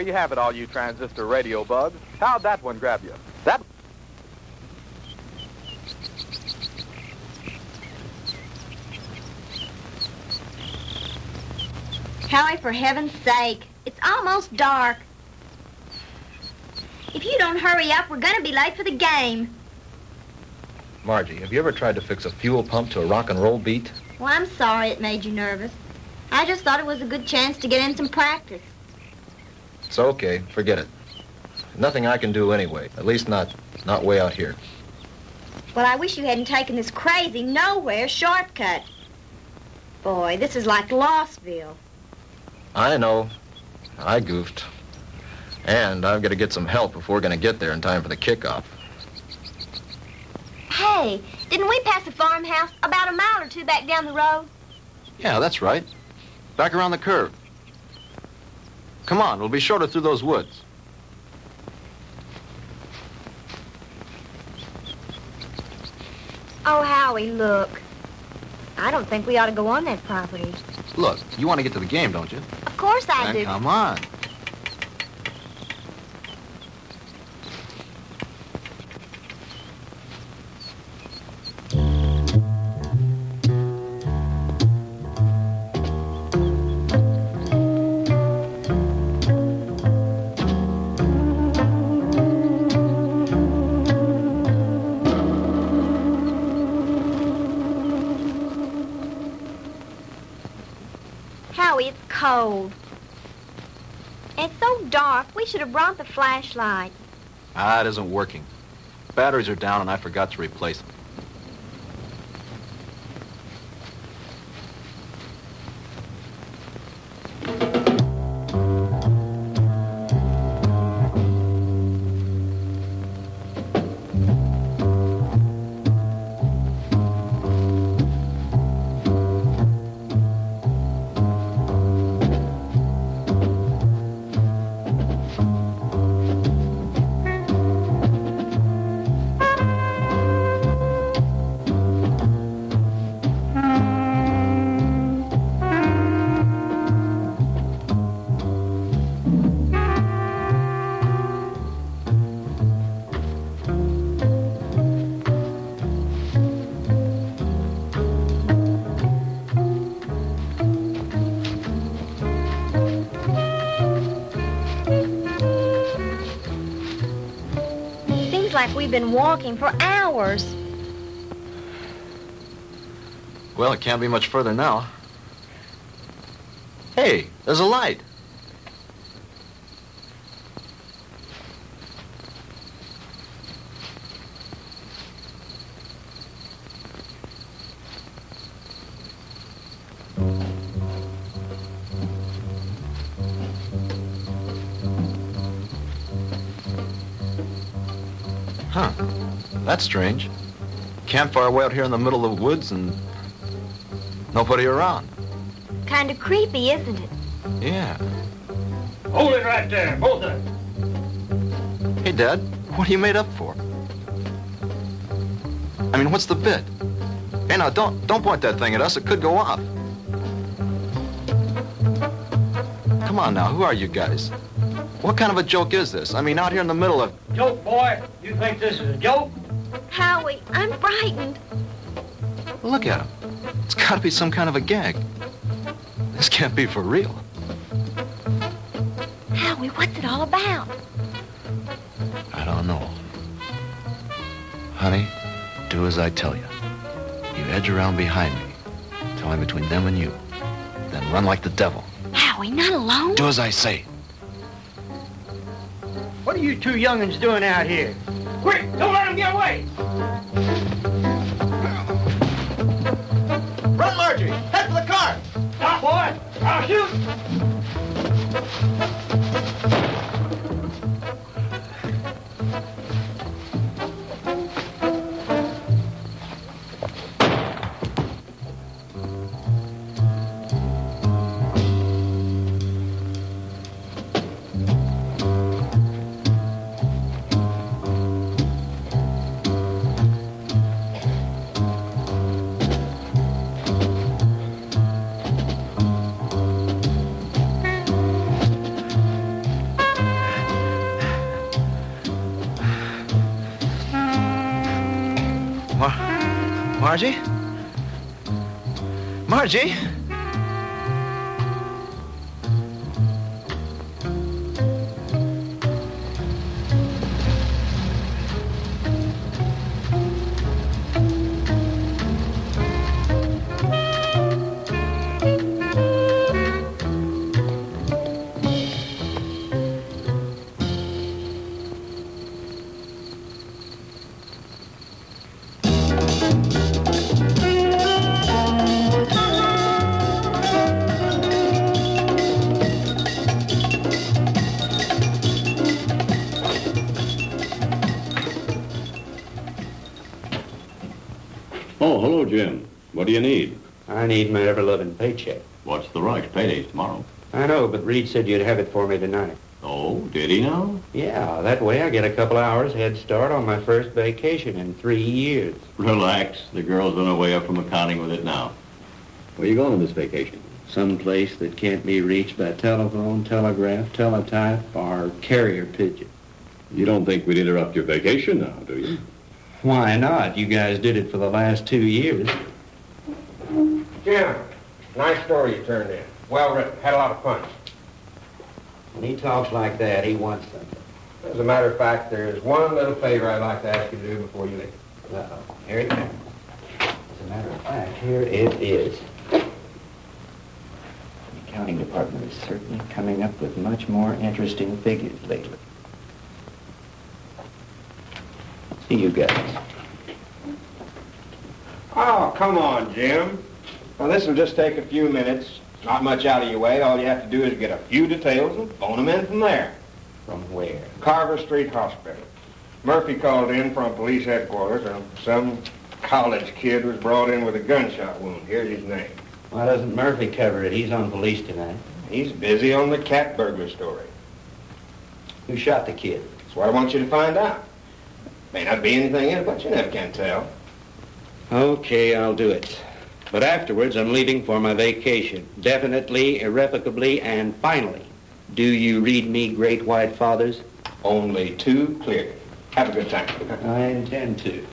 you have it, all you transistor radio bugs. How'd that one grab you? That... Howie, for heaven's sake, it's almost dark. If you don't hurry up, we're going to be late for the game. Margie, have you ever tried to fix a fuel pump to a rock and roll beat? Well, I'm sorry it made you nervous. I just thought it was a good chance to get in some practice. It's okay. Forget it. Nothing I can do anyway. At least not way out here. Well, I wish you hadn't taken this crazy nowhere shortcut. Boy, this is like Lostville. I know. I goofed. And I've got to get some help if we're going to get there in time for the kickoff. Hey, didn't we pass a farmhouse about a mile or two back down the road? Yeah, that's right. Back around the curve. Come on, we'll be shorter through those woods. Oh, Howie, look. I don't think we ought to go on that property. Look, you want to get to the game, don't you? Of course I Then do. come on. It's cold. It's so dark, we should have brought the flashlight. It isn't working. Batteries are down and I forgot to replace them. Like we've been walking for hours. Well, it can't be much further now. Hey, there's a light. Huh. That's strange. Campfire way out here in the middle of the woods and nobody around. Kind of creepy, isn't it? Yeah. Hold it right there, both of them. Hey, Dad, what are you made up for? I mean, what's the bit? Hey, now, don't point that thing at us. It could go off. Come on now, who are you guys? What kind of a joke is this? I mean, out here in the middle of... Joke, boy? You think this is a joke? Howie, I'm frightened. Look at him. It's got to be some kind of a gag. This can't be for real. Howie, what's it all about? I don't know. Honey, do as I tell you. You edge around behind me. Tell me between them and you. Then run like the devil. Howie, not alone? Do as I say. What are you two young'uns doing out here? Quick, don't let them get away! Run, Margie! Head for the car! Stop, boy! I'll shoot! Margie? Margie? Oh, hello, Jim. What do you need? I need my ever-loving paycheck. What's the rush? Payday's tomorrow. I know, but Reed said you'd have it for me tonight. Oh, did he now? Yeah, that way I get a couple hours head start on my first vacation in 3 years. Relax. The girl's on her way up from accounting with it now. Where you going on this vacation? Some place that can't be reached by telephone, telegraph, teletype, or carrier pigeon. You don't think we'd interrupt your vacation now, do you? Why not? You guys did it for the last 2 years. Jim, nice story you turned in. Well written. Had a lot of fun. When he talks like that, he wants something. As a matter of fact, there's one little favor I'd like to ask you to do before you leave. Uh-oh. Here it comes. As a matter of fact, here it is. The accounting department is certainly coming up with much more interesting figures lately. See you guys. Oh, come on, Jim. Well, this will just take a few minutes. Not much out of your way. All you have to do is get a few details and phone them in from there. From where? Carver Street Hospital. Murphy called in from police headquarters, and some college kid was brought in with a gunshot wound. Here's his name. Why doesn't Murphy cover it? He's on police tonight. He's busy on the cat burglar story. Who shot the kid? That's what I want you to find out. May not be anything in it, but you never can tell. Okay, I'll do it. But afterwards, I'm leaving for my vacation. Definitely, irrevocably, and finally. Do you read me Great White Fathers? Only too clearly. Have a good time. I intend to.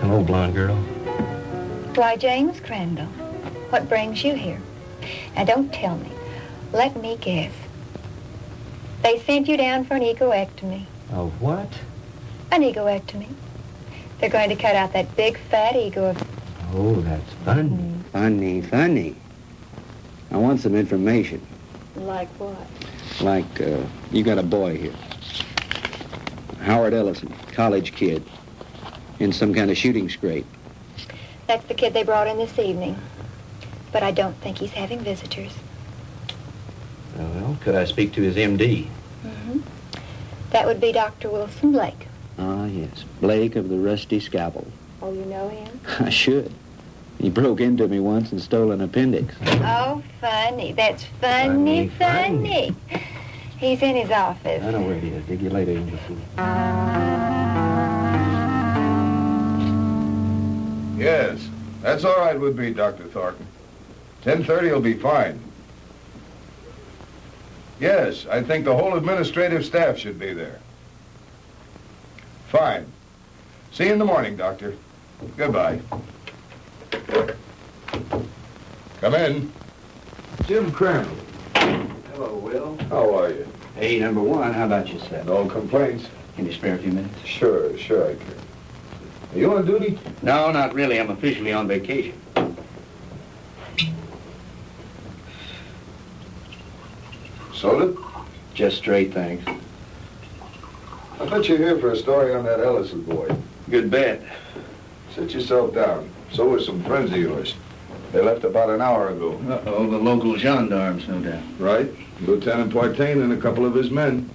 Hello, blonde girl. Why, James Crandall, what brings you here? Now, don't tell me. Let me guess. They sent you down for an egoectomy. A what? An egoectomy. They're going to cut out that big, fat ego of... Oh, that's funny. Funny. I want some information. Like what? Like, you got a boy here. Howard Ellison, college kid. In some kind of shooting scrape. That's the kid they brought in this evening. But I don't think he's having visitors. Well, could I speak to his MD? Mm-hmm. That would be Dr. Wilson Blake. Ah, yes. Blake of the Rusty Scalpel. Oh, you know him? I should. He broke into me once and stole an appendix. Oh, funny. That's funny. He's in his office. I know where he is. Dig you later, Angel. Yes, that's all right with me, Dr. Thornton. 10:30 will be fine. Yes, I think the whole administrative staff should be there. Fine. See you in the morning, Doctor. Goodbye. Come in. Jim Crandall. Hello, Will. How are you? Hey, number one, how about yourself? No complaints? Can you spare a few minutes? Sure I can. Are you on duty? No, not really. I'm officially on vacation. Soda? Just straight, thanks. I bet you're here for a story on that Ellison boy. Good bet. Sit yourself down. So are some friends of yours. They left about an hour ago. Uh-oh, the local gendarmes, no doubt. Right. Lieutenant Partain and a couple of his men.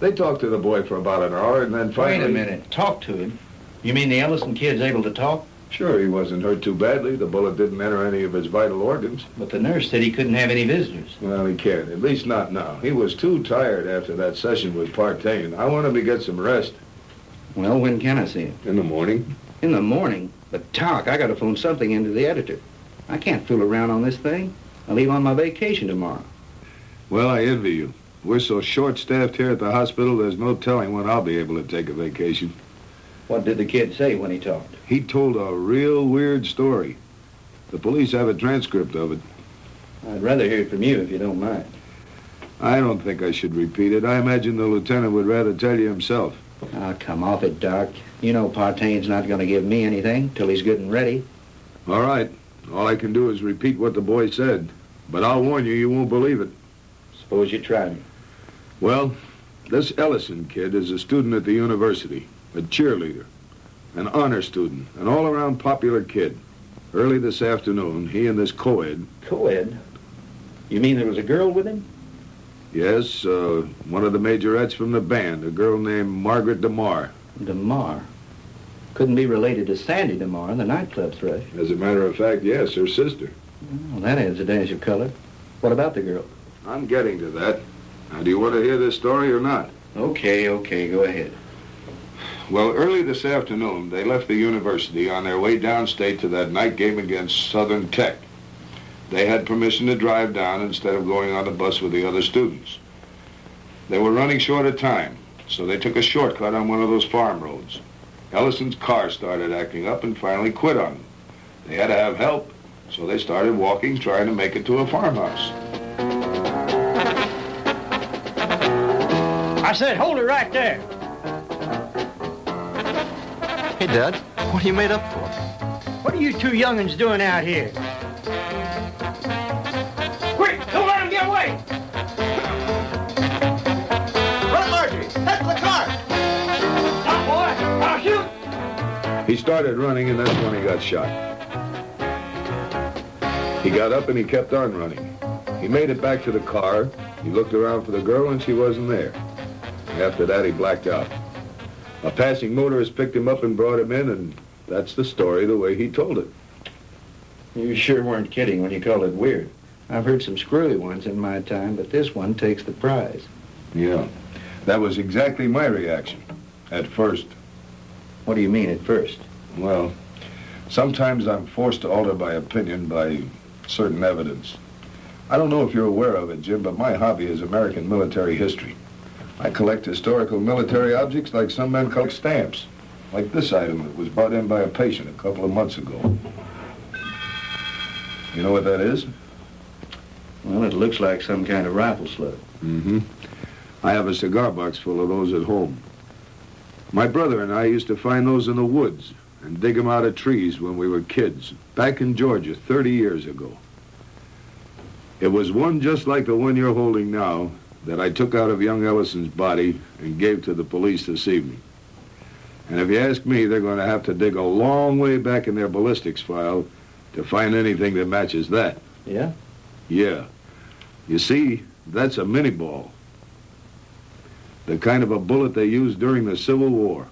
They talked to the boy for about an hour and then finally... Wait a minute. Talk to him? You mean the Ellison kid's able to talk? Sure, he wasn't hurt too badly. The bullet didn't enter any of his vital organs. But the nurse said he couldn't have any visitors. Well, he can't. At least not now. He was too tired after that session with Partain. I want him to get some rest. Well, when can I see him? In the morning. In the morning? But, Talk, I got to phone something into the editor. I can't fool around on this thing. I leave on my vacation tomorrow. Well, I envy you. We're so short-staffed here at the hospital, there's no telling when I'll be able to take a vacation. What did the kid say when he talked? He told a real weird story. The police have a transcript of it. I'd rather hear it from you if you don't mind. I don't think I should repeat it. I imagine the lieutenant would rather tell you himself. Oh, come off it, Doc. You know Partaine's not going to give me anything till he's good and ready. All right. All I can do is repeat what the boy said. But I'll warn you, you won't believe it. Suppose you try me. Well, this Ellison kid is a student at the university, a cheerleader, an honor student, an all-around popular kid. Early this afternoon, he and this co-ed... Co-ed? You mean there was a girl with him? Yes, one of the majorettes from the band, a girl named Margaret DeMar. DeMar? Couldn't be related to Sandy DeMar, the nightclub thrush. As a matter of fact, yes, her sister. Well, that adds a dash of color. What about the girl? I'm getting to that. Now, do you want to hear this story or not? Okay, go ahead. Well, early this afternoon, they left the university on their way downstate to that night game against Southern Tech. They had permission to drive down instead of going on the bus with the other students. They were running short of time, so they took a shortcut on one of those farm roads. Ellison's car started acting up and finally quit on them. They had to have help, so they started walking, trying to make it to a farmhouse. I said, hold it right there. Hey, Dad, what are you made up for? What are you two young'uns doing out here? Quick, don't let him get away! Run, Marjorie! Head for the car! Stop, boy! I'll shoot! He started running, and that's when he got shot. He got up and he kept on running. He made it back to the car. He looked around for the girl, and she wasn't there. After that, he blacked out. A passing motorist picked him up and brought him in, and that's the story the way he told it. You sure weren't kidding when you called it weird. I've heard some screwy ones in my time, but this one takes the prize. Yeah, that was exactly my reaction, at first. What do you mean, at first? Well, sometimes I'm forced to alter my opinion by certain evidence. I don't know if you're aware of it, Jim, but my hobby is American military history. I collect historical military objects like some men collect stamps, like this item that was brought in by a patient a couple of months ago. You know what that is? Well, it looks like some kind of rifle slug. Mm-hmm. I have a cigar box full of those at home. My brother and I used to find those in the woods and dig them out of trees when we were kids, back in Georgia 30 years ago. It was one just like the one you're holding now that I took out of young Ellison's body and gave to the police this evening. And if you ask me, they're going to have to dig a long way back in their ballistics file to find anything that matches that. Yeah? Yeah. You see, that's a mini-ball. The kind of a bullet they used during the Civil War.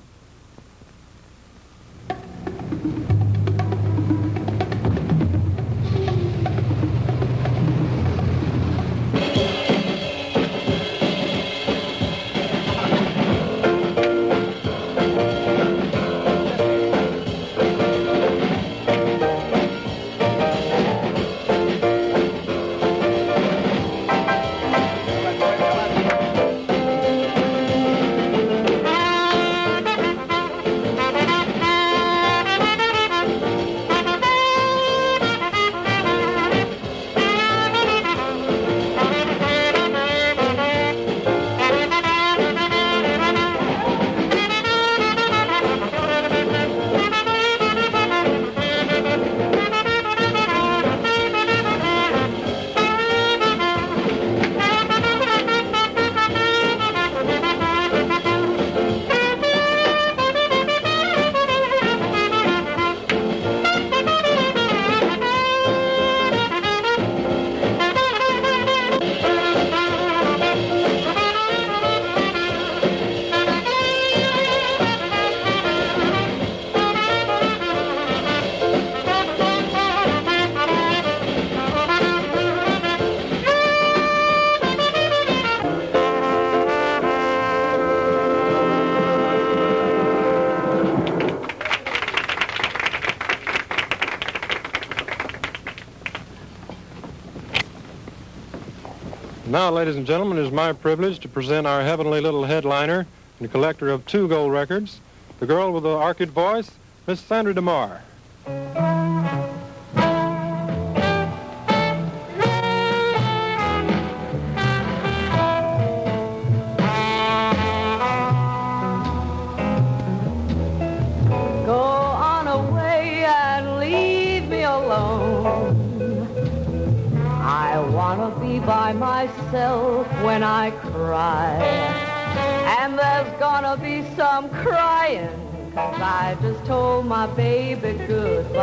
Now, ladies and gentlemen, it is my privilege to present our heavenly little headliner and collector of 2 gold records, the girl with the orchid voice, Miss Sandra DeMar. Go on away and leave me alone. I want to be by myself when I cry. And there's gonna be some crying, 'cause I just told my baby goodbye.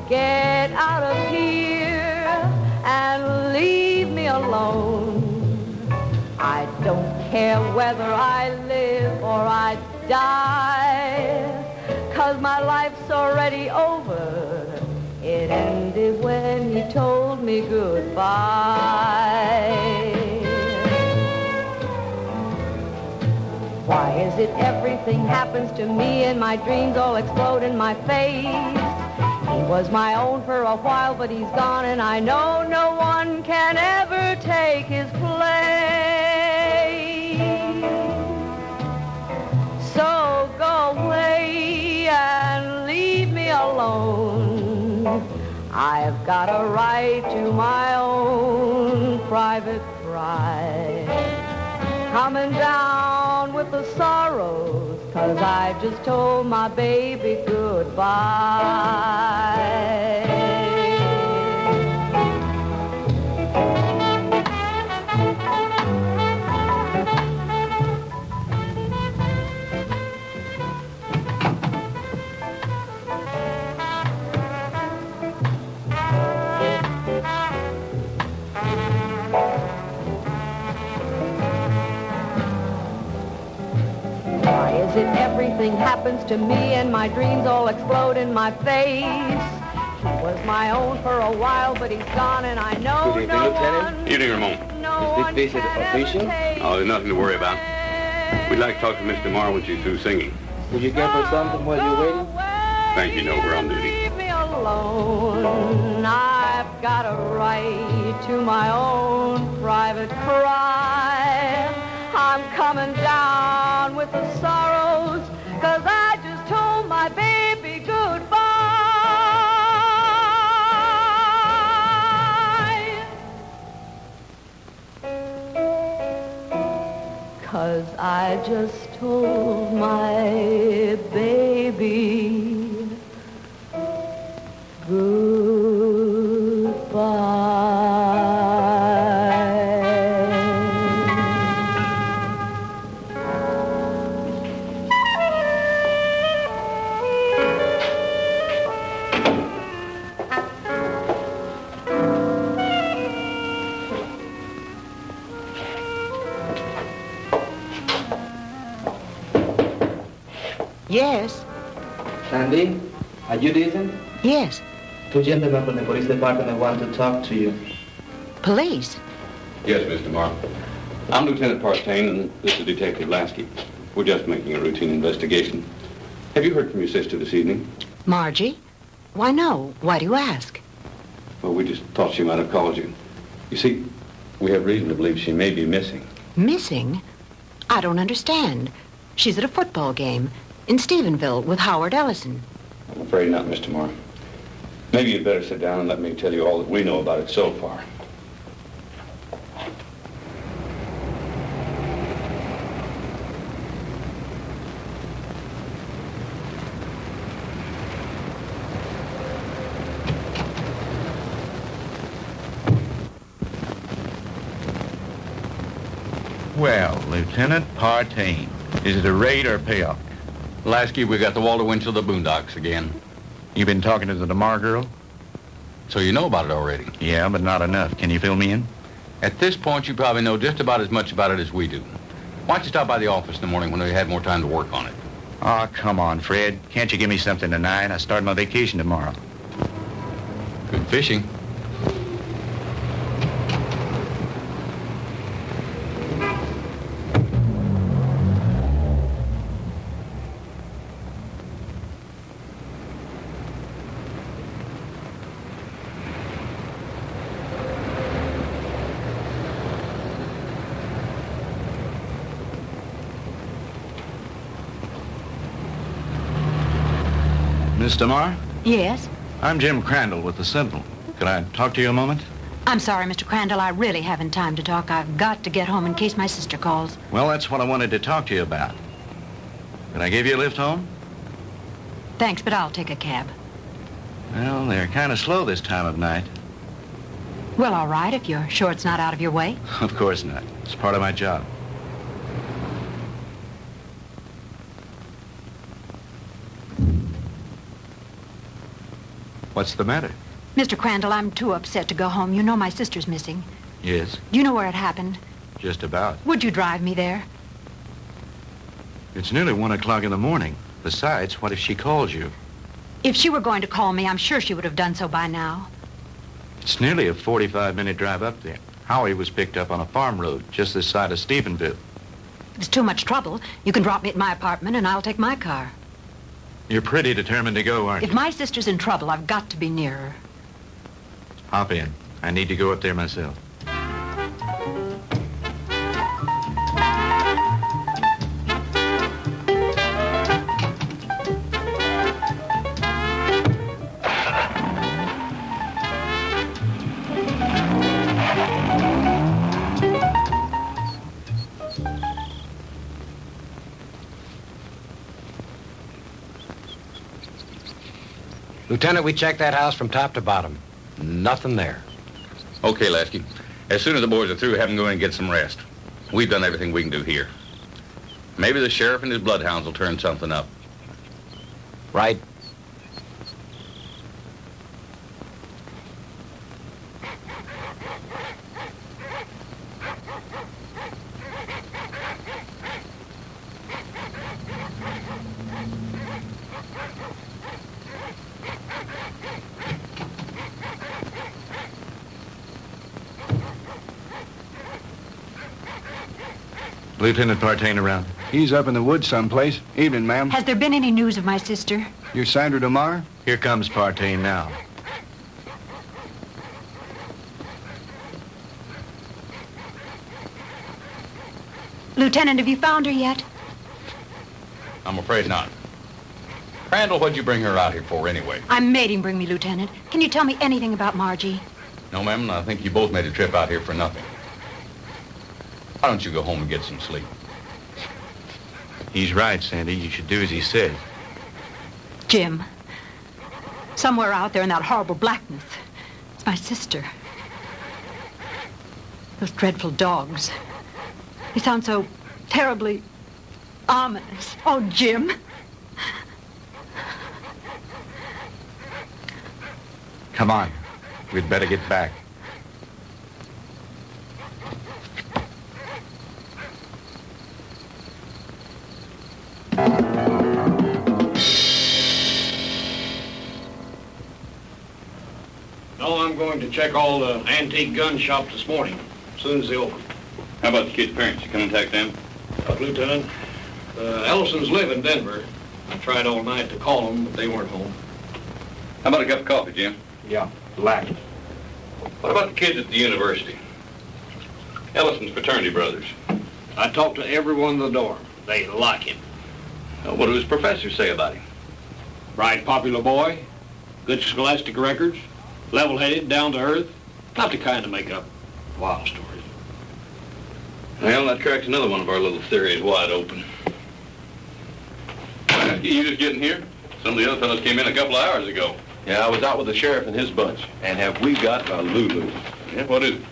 Get out of here and leave me alone. I don't care whether I live or I die, 'cause my life's already over. It ended when he told me goodbye. Why is it everything happens to me and my dreams all explode in my face? He was my own for a while, but he's gone, and I know no one can ever take his place. So go away and leave me alone. I've got a right to my own private pride. Coming down with the sorrows, 'cause I just told my baby goodbye. Why is it everything happens to me and my dreams all explode in my face? He was my own for a while, but he's gone, and I know Good evening, no Lieutenant. one. Evening, Ramon. No Is this visit official? Oh, there's nothing to worry about. We'd like to talk to Miss DeMar when she's through singing. Would you give her something while you're waiting? Thank you, no, we're on duty. Leave me alone. I've got a right to my own private cry. I'm coming down with the sorrows, 'cause I just told my baby goodbye. 'Cause I just told my baby Yes. Sandy, are you decent? Yes. 2 gentlemen from the police department want to talk to you. Police? Yes, Miss DeMar. I'm Lieutenant Partain, and this is Detective Lasky. We're just making a routine investigation. Have you heard from your sister this evening? Margie? Why, no. Why do you ask? Well, we just thought she might have called you. You see, we have reason to believe she may be missing. Missing? I don't understand. She's at a football game in Stephenville with Howard Ellison. I'm afraid not, Miss DeMar. Maybe you'd better sit down and let me tell you all that we know about it so far. Well, Lieutenant Partain, is it a raid or a payoff? Lasky, we got the Walter Winchell of the Boondocks again. You been talking to the DeMar girl? So you know about it already? Yeah, but not enough. Can you fill me in? At this point, you probably know just about as much about it as we do. Why don't you stop by the office in the morning when we had more time to work on it? Oh, come on, Fred. Can't you give me something tonight? I start my vacation tomorrow. Good fishing. Miss DeMar? Yes? I'm Jim Crandall with the Sentinel. Could I talk to you a moment? I'm sorry, Mr. Crandall. I really haven't time to talk. I've got to get home in case my sister calls. Well, that's what I wanted to talk to you about. Can I give you a lift home? Thanks, but I'll take a cab. Well, they're kind of slow this time of night. Well, all right, if you're sure it's not out of your way. Of course not. It's part of my job. What's the matter? Mr. Crandall, I'm too upset to go home. You know my sister's missing. Yes, Do you know where it happened? just about. Would you drive me there? It's nearly 1 o'clock in the morning. Besides, what if she calls you? If she were going to call me, I'm sure she would have done so by now. It's nearly a 45-minute drive up there. Howie was picked up on a farm road just this side of Stephenville. If it's too much trouble, you can drop me at my apartment and I'll take my car. You're pretty determined to go, aren't you? If my sister's in trouble, I've got to be near her. Hop in. I need to go up there myself. Lieutenant, we checked that house from top to bottom. Nothing there. Okay, Lasky. As soon as the boys are through, have them go in and get some rest. We've done everything we can do here. Maybe the sheriff and his bloodhounds will turn something up. Right. Lieutenant Partain around? He's up in the woods someplace. Evening, ma'am. Has there been any news of my sister? You're Sandra DeMar? Here comes Partain now. Lieutenant, have you found her yet? I'm afraid not. Crandall, what'd you bring her out here for anyway? I made him bring me, Lieutenant. Can you tell me anything about Margie? No, ma'am, I think you both made a trip out here for nothing. Why don't you go home and get some sleep? He's right, Sandy. You should do as he says. Jim, somewhere out there in that horrible blackness, it's my sister. Those dreadful dogs. They sound so terribly ominous. Oh, Jim. Come on. We'd better get back. No, I'm going to check all the antique gun shops this morning, as soon as they open. How about the kid's parents? You contact them? Lieutenant, Ellisons live in Denver. I tried all night to call them, but they weren't home. How about a cup of coffee, Jim? Yeah, black. What about the kids at the university? Ellison's fraternity brothers. I talked to everyone in the dorm. They like him. What do his professors say about him? Bright, popular boy, good scholastic records, level-headed, down to earth. Not the kind to make up wild stories. Well, that cracks another one of our little theories wide open. You just getting here? Some of the other fellows came in a couple of hours ago. Yeah, I was out with the sheriff and his bunch. And have we got a Lulu? Yeah, what is it?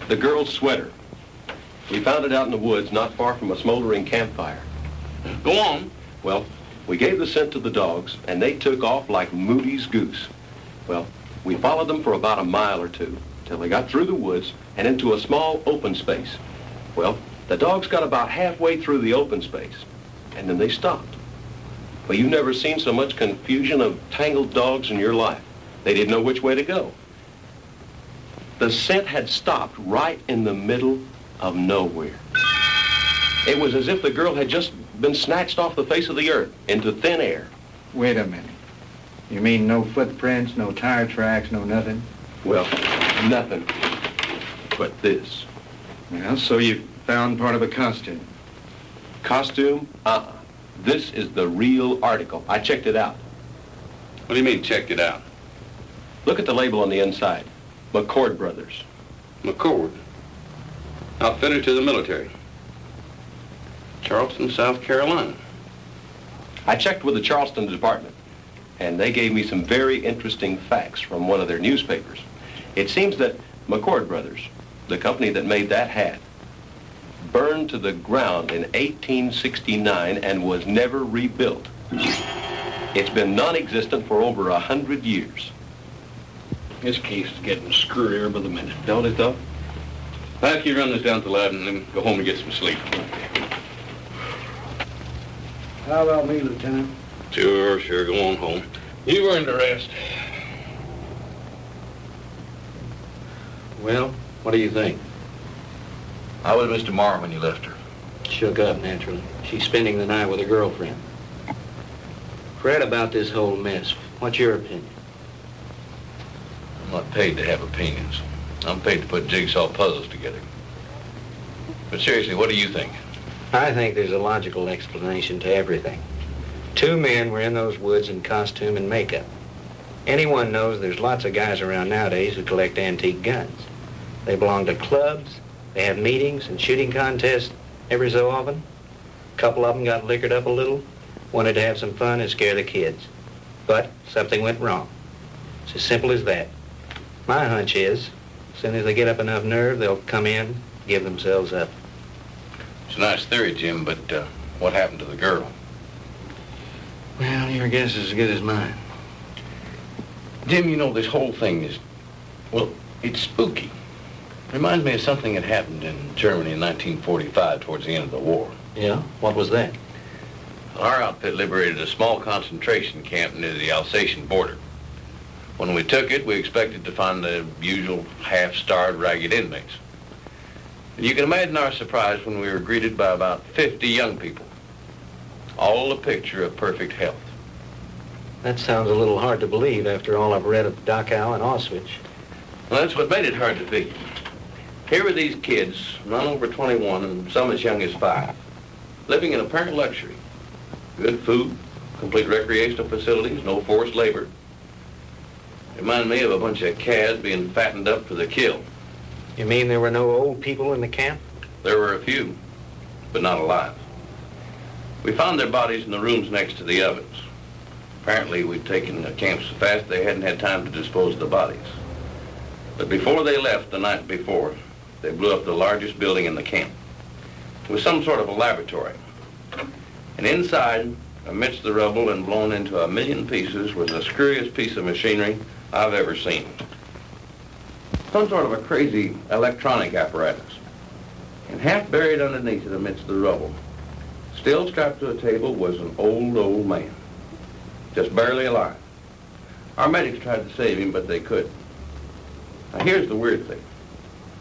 The girl's sweater. We found it out in the woods not far from a smoldering campfire. Go on. Well, we gave the scent to the dogs, and they took off like Moody's goose. Well, we followed them for about a mile or two, till they got through the woods and into a small open space. Well, the dogs got about halfway through the open space, and then they stopped. Well, you've never seen so much confusion of tangled dogs in your life. They didn't know which way to go. The scent had stopped right in the middle of nowhere. It was as if the girl had just been snatched off the face of the earth into thin air. Wait a minute. You mean no footprints, no tire tracks, no nothing? Well, nothing but this. Well, so you found part of a costume. Costume? This is the real article. I checked it out. What do you mean, checked it out? Look at the label on the inside. McCord Brothers. McCord? Outfitter to the military. Charleston, South Carolina. I checked with the Charleston department, and they gave me some very interesting facts from one of their newspapers. It seems that McCord Brothers, the company that made that hat, burned to the ground in 1869 and was never rebuilt. It's been non-existent for over 100 years. This case is getting screwier by the minute, don't it, though? I'll have you run this down to the lab and then go home and get some sleep. How about me, Lieutenant? Sure, go on home. You've earned a rest. Well, what do you think? How was Mr. Marr when you left her? Shook up, naturally. She's spending the night with a girlfriend. Fred, about this whole mess, what's your opinion? I'm not paid to have opinions. I'm paid to put jigsaw puzzles together. But seriously, what do you think? I think there's a logical explanation to everything. Two men were in those woods in costume and makeup. Anyone knows there's lots of guys around nowadays who collect antique guns. They belong to clubs, they have meetings and shooting contests every so often. A couple of them got liquored up a little, wanted to have some fun and scare the kids. But something went wrong. It's as simple as that. My hunch is, as soon as they get up enough nerve, they'll come in, give themselves up. It's a nice theory, Jim, but what happened to the girl? Well, your guess is as good as mine. Jim, you know, this whole thing is, well, it's spooky. Reminds me of something that happened in Germany in 1945 towards the end of the war. Yeah? What was that? Our outfit liberated a small concentration camp near the Alsatian border. When we took it, we expected to find the usual half-starved, ragged inmates. And you can imagine our surprise when we were greeted by about 50 young people, all a picture of perfect health. That sounds a little hard to believe after all I've read of Dachau and Auschwitz. Well, that's what made it hard to figure. Here were these kids, none over 21 and some as young as 5, living in apparent luxury. Good food, complete recreational facilities, no forced labor. Remind me of a bunch of calves being fattened up for the kill. You mean there were no old people in the camp? There were a few, but not alive. We found their bodies in the rooms next to the ovens. Apparently, we'd taken the camp so fast they hadn't had time to dispose of the bodies. But before they left the night before, they blew up the largest building in the camp. It was some sort of a laboratory. And inside, amidst the rubble and blown into a million pieces, was the screwiest piece of machinery I've ever seen. Some sort of a crazy electronic apparatus. And half buried underneath it amidst the rubble, still strapped to a table, was an old man. Just barely alive. Our medics tried to save him, but they couldn't. Now here's the weird thing.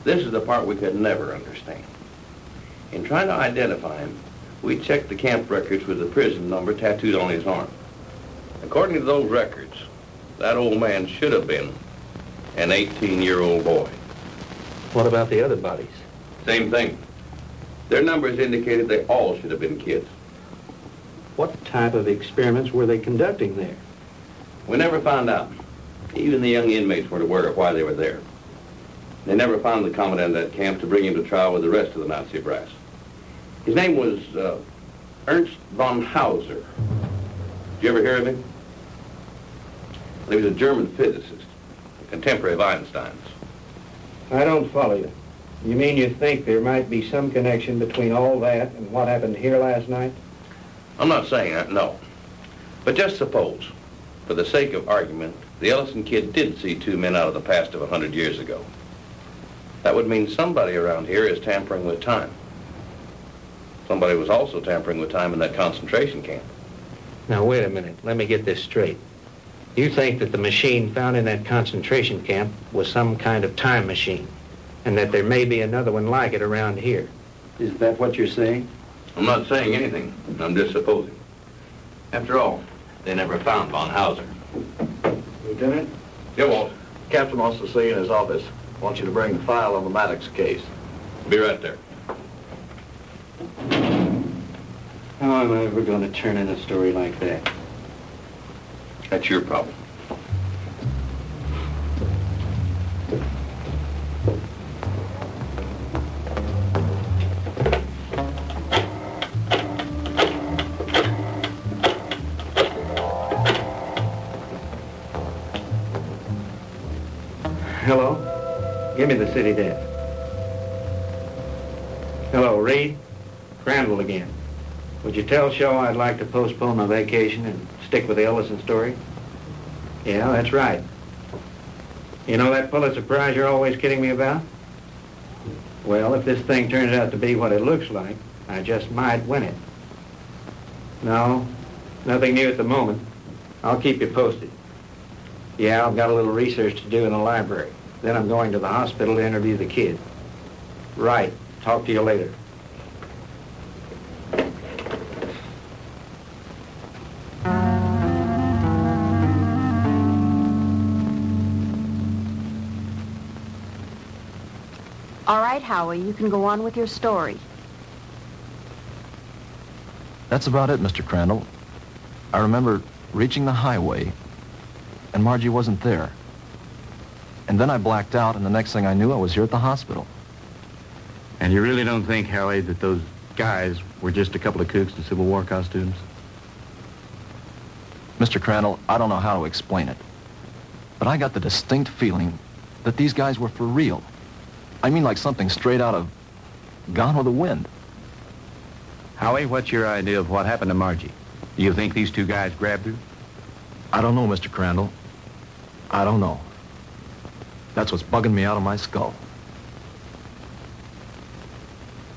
This is the part we could never understand. In trying to identify him, we checked the camp records with the prison number tattooed on his arm. According to those records, that old man should have been an 18-year-old boy. What about the other bodies? Same thing. Their numbers indicated they all should have been kids. What type of experiments were they conducting there? We never found out. Even the young inmates weren't aware of why they were there. They never found the commandant of that camp to bring him to trial with the rest of the Nazi brass. His name was Ernst von Hauser. Did you ever hear of him? He was a German physicist, a contemporary of Einstein's. I don't follow you. You mean you think there might be some connection between all that and what happened here last night? I'm not saying that, no. But just suppose, for the sake of argument, the Ellison kid did see two men out of the past of 100 years ago. That would mean somebody around here is tampering with time. Somebody was also tampering with time in that concentration camp. Now, wait a minute. Let me get this straight. You think that the machine found in that concentration camp was some kind of time machine, and that there may be another one like it around here. Is that what you're saying? I'm not saying anything. I'm just supposing. After all, they never found von Hauser. Lieutenant? Yeah, Walt. Captain wants to see you in his office. Wants you to bring the file on the Maddox case. Be right there. How am I ever going to turn in a story like that? That's your problem. Give me the city desk. Hello, Reed. Crandall again. Would you tell Shaw I'd like to postpone my vacation and stick with the Ellison story? Yeah, that's right. You know that Pulitzer Prize you're always kidding me about? Well, if this thing turns out to be what it looks like, I just might win it. No, nothing new at the moment. I'll keep you posted. Yeah, I've got a little research to do in the library. Then I'm going to the hospital to interview the kid. Right. Talk to you later. All right, Howie, you can go on with your story. That's about it, Mr. Crandall. I remember reaching the highway, and Margie wasn't there. And then I blacked out, and the next thing I knew, I was here at the hospital. And you really don't think, Howie, that those guys were just a couple of kooks in Civil War costumes? Mr. Crandall, I don't know how to explain it, but I got the distinct feeling that these guys were for real. I mean, like something straight out of Gone with the Wind. Howie, what's your idea of what happened to Margie? Do you think these two guys grabbed her? I don't know, Mr. Crandall. I don't know. That's what's bugging me out of my skull.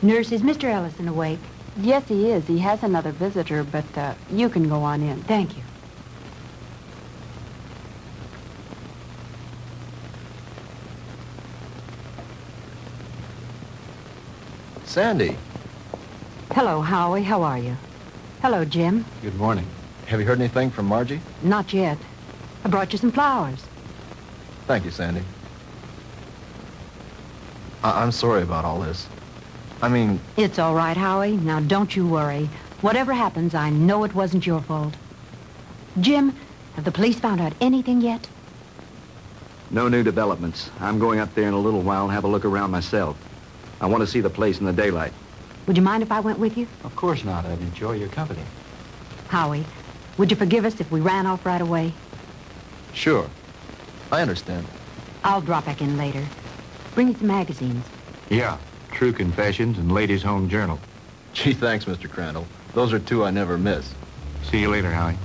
Nurse, is Mr. Ellison awake? Yes, he is. He has another visitor, but you can go on in. Thank you. Sandy. Hello, Howie. How are you? Hello, Jim. Good morning. Have you heard anything from Margie? Not yet. I brought you some flowers. Thank you, Sandy. I'm sorry about all this. I mean... It's all right, Howie. Now, don't you worry. Whatever happens, I know it wasn't your fault. Jim, have the police found out anything yet? No new developments. I'm going up there in a little while and have a look around myself. I want to see the place in the daylight. Would you mind if I went with you? Of course not. I'd enjoy your company. Howie, would you forgive us if we ran off right away? Sure. I understand. I'll drop back in later. Bring you some magazines. Yeah. True Confessions and Ladies' Home Journal. Gee, thanks, Mr. Crandall. Those are two I never miss. See you later, Howie.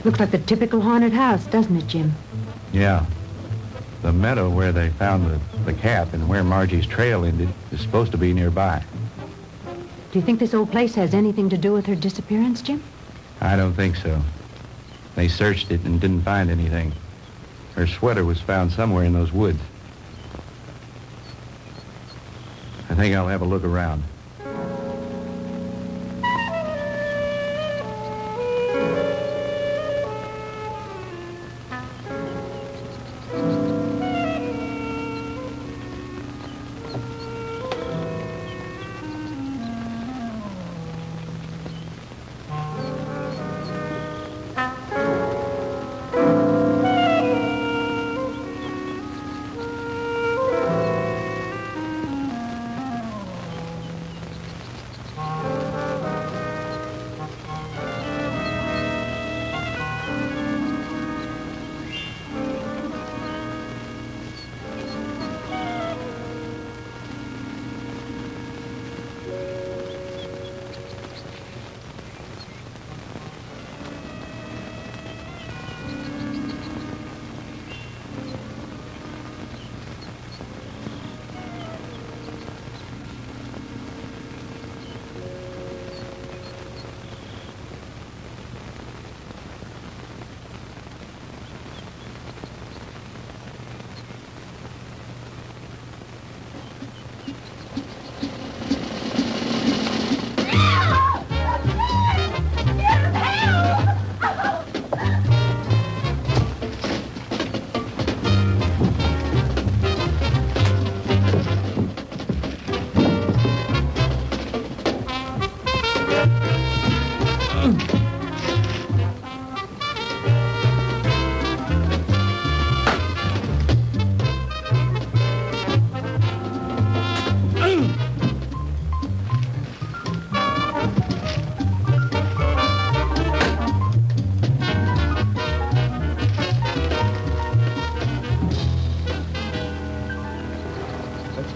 Looks like the typical haunted house, doesn't it, Jim? Yeah. The meadow where they found the cap and where Margie's trail ended is supposed to be nearby. Do you think this old place has anything to do with her disappearance, Jim? I don't think so. They searched it and didn't find anything. Her sweater was found somewhere in those woods. I think I'll have a look around.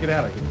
get out of here.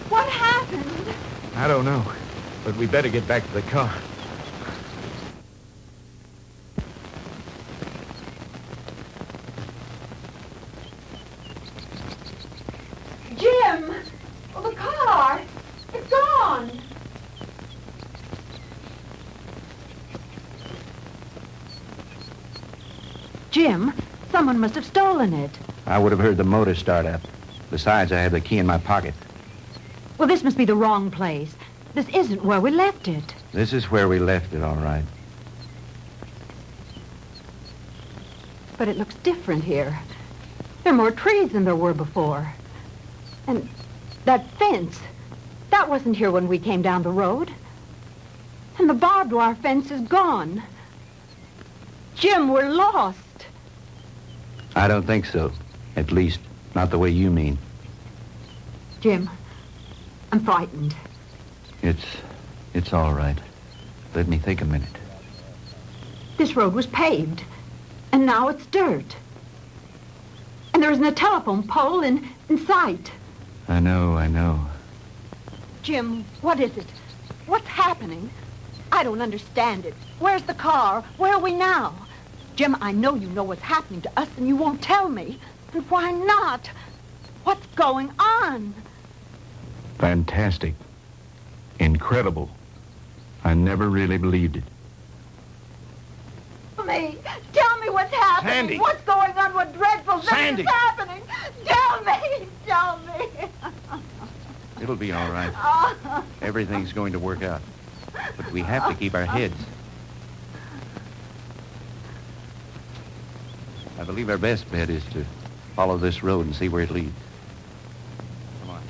What happened? I don't know, but we better get back to the car. Jim! Well, the car! It's gone! Jim, someone must have stolen it. I would have heard the motor start up. Besides, I have the key in my pocket. Well, this must be the wrong place. This isn't where we left it. This is where we left it, all right. But it looks different here. There are more trees than there were before. And that fence, that wasn't here when we came down the road. And the barbed wire fence is gone. Jim, we're lost. I don't think so. At least, not the way you mean. Jim, I'm frightened. It's all right. Let me think a minute. This road was paved, and now it's dirt. And there isn't a telephone pole in sight. I know. Jim, what is it? What's happening? I don't understand it. Where's the car? Where are we now? Jim, I know you know what's happening to us, and you won't tell me. And why not? What's going on? Fantastic. Incredible. I never really believed it. Tell me what's happening. Sandy. What's going on? What dreadful thing Sandy. is happening? Tell me. It'll be all right. Everything's going to work out. But we have to keep our heads. I believe our best bet is to follow this road and see where it leads. Come on.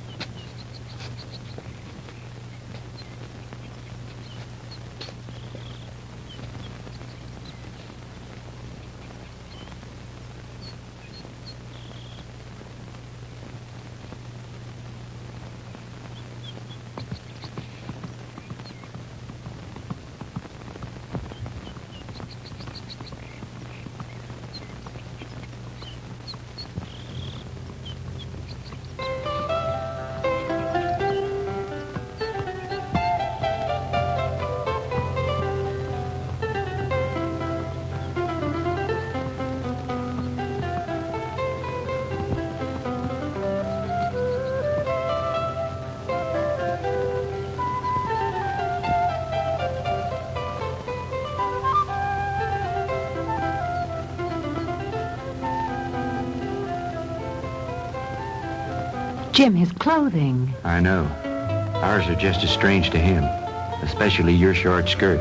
Jim, his clothing. I know. Ours are just as strange to him, especially your short skirt.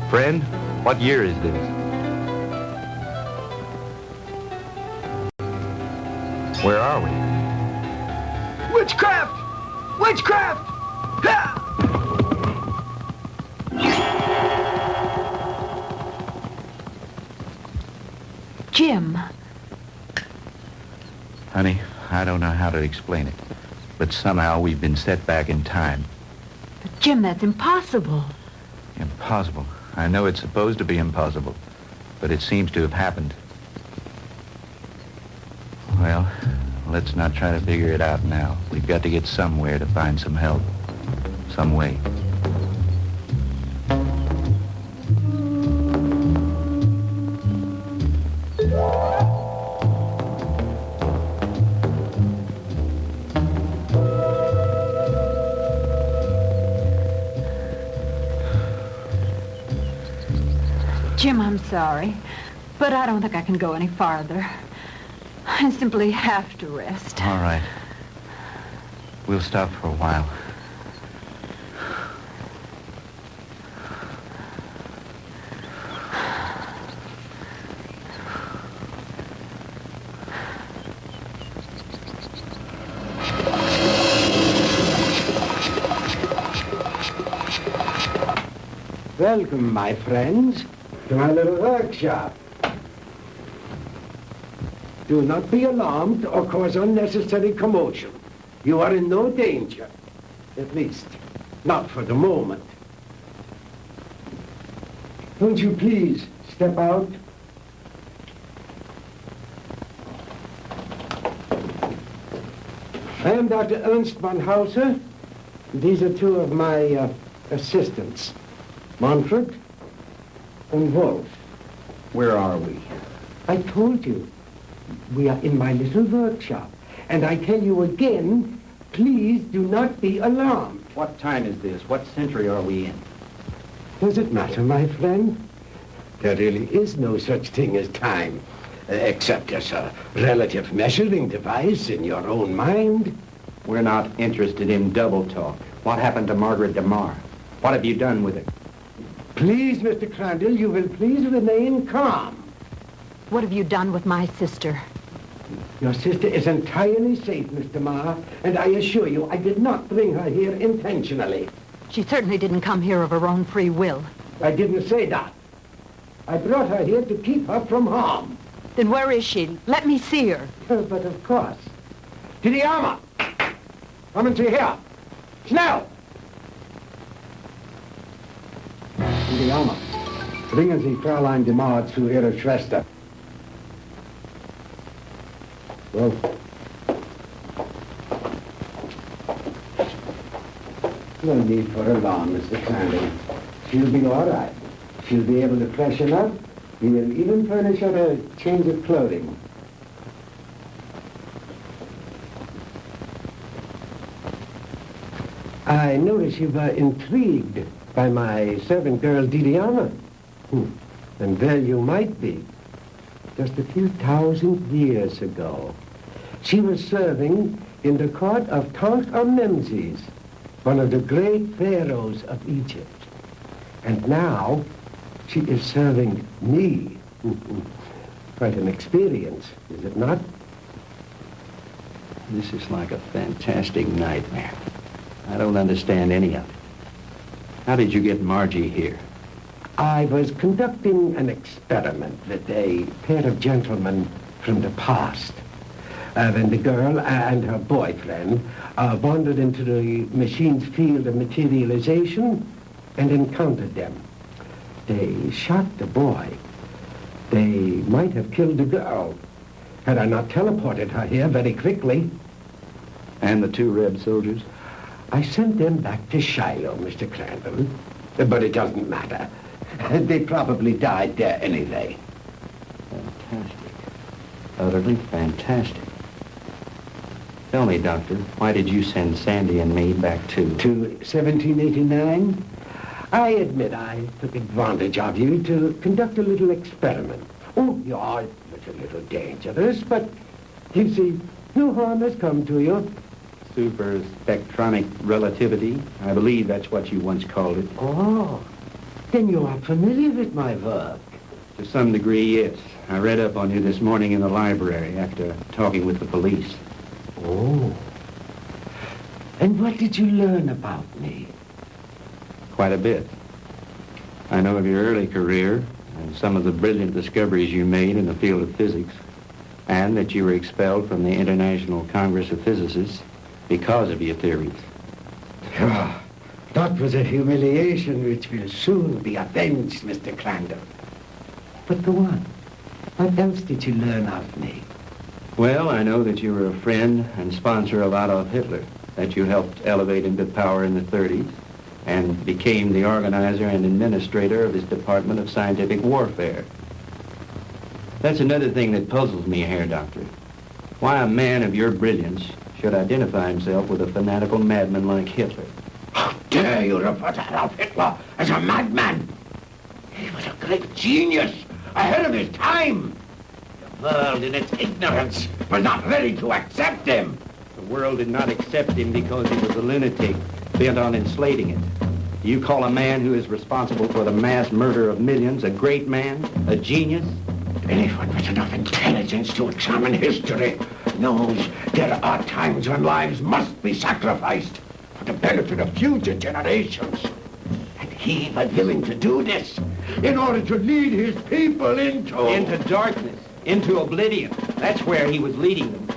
Friend, what year is this? Where are we? Witchcraft! Witchcraft! Ha! Jim. Honey, I don't know how to explain it, but somehow we've been set back in time. But Jim, that's impossible. Impossible. I know it's supposed to be impossible, but it seems to have happened. Well, let's not try to figure it out now. We've got to get somewhere to find some help. Some way. Jim, I'm sorry, but I don't think I can go any farther. I simply have to rest. All right. We'll stop for a while. Welcome, my friends, to my little workshop. Do not be alarmed or cause unnecessary commotion. You are in no danger. At least, not for the moment. Won't you please step out? I am Dr. Ernst von Hauser. These are two of my assistants, Manfred and Wolf. Where are we? I told you. We are in my little workshop. And I tell you again, please do not be alarmed. What time is this? What century are we in? Does it matter, my friend? There really is no such thing as time, except as a relative measuring device in your own mind. We're not interested in double talk. What happened to Margaret DeMar? What have you done with it? Please, Mr. Crandall, you will please remain calm. What have you done with my sister? Your sister is entirely safe, Mr. Marr, and I assure you I did not bring her here intentionally. She certainly didn't come here of her own free will. I didn't say that. I brought her here to keep her from harm. Then where is she? Let me see her. But of course. To the armor! Come and see here. Schnell! To the armor. Bringen Sie Fräulein DeMar zu ihrer Schwester. Well, no need for alarm, Mr. Crandall. She'll be all right. She'll be able to freshen up. We will even furnish her a change of clothing. I notice you were intrigued by my servant girl, Didiana. And there you might be. Just a few thousand years ago, she was serving in the court of Tutankhamun, one of the great pharaohs of Egypt. And now, she is serving me. Quite an experience, is it not? This is like a fantastic nightmare. I don't understand any of it. How did you get Margie here? I was conducting an experiment with a pair of gentlemen from the past. When the girl and her boyfriend wandered into the machine's field of materialization and encountered them. They shot the boy. They might have killed the girl had I not teleported her here very quickly. And the two Red soldiers? I sent them back to Shiloh, Mr. Crandall. But it doesn't matter. They probably died there anyway. Fantastic. Utterly fantastic. Tell me, Doctor, why did you send Sandy and me back to 1789? I admit I took advantage of you to conduct a little experiment. Oh, you are a little dangerous, but you see, no harm has come to you. super spectronic relativity? I believe that's what you once called it. Oh, then you are familiar with my work. To some degree, yes. I read up on you this morning in the library after talking with the police. Oh. And what did you learn about me? Quite a bit. I know of your early career and some of the brilliant discoveries you made in the field of physics, and that you were expelled from the International Congress of Physicists because of your theories. Oh, that was a humiliation which will soon be avenged, Mr. Crandall. But go on. What else did you learn of me? Well, I know that you were a friend and sponsor of Adolf Hitler, that you helped elevate him to power in the 30s, and became the organizer and administrator of his Department of Scientific Warfare. That's another thing that puzzles me, Herr Doctor. Why a man of your brilliance should identify himself with a fanatical madman like Hitler. How dare you refer to Adolf Hitler as a madman? He was a great genius, ahead of his time. The world, in its ignorance, was not ready to accept him. The world did not accept him because he was a lunatic, bent on enslaving it. Do you call a man who is responsible for the mass murder of millions a great man, a genius? Anyone with enough intelligence to examine history knows there are times when lives must be sacrificed for the benefit of future generations. And he was willing to do this in order to lead his people into darkness, into oblivion. That's where he was leading them.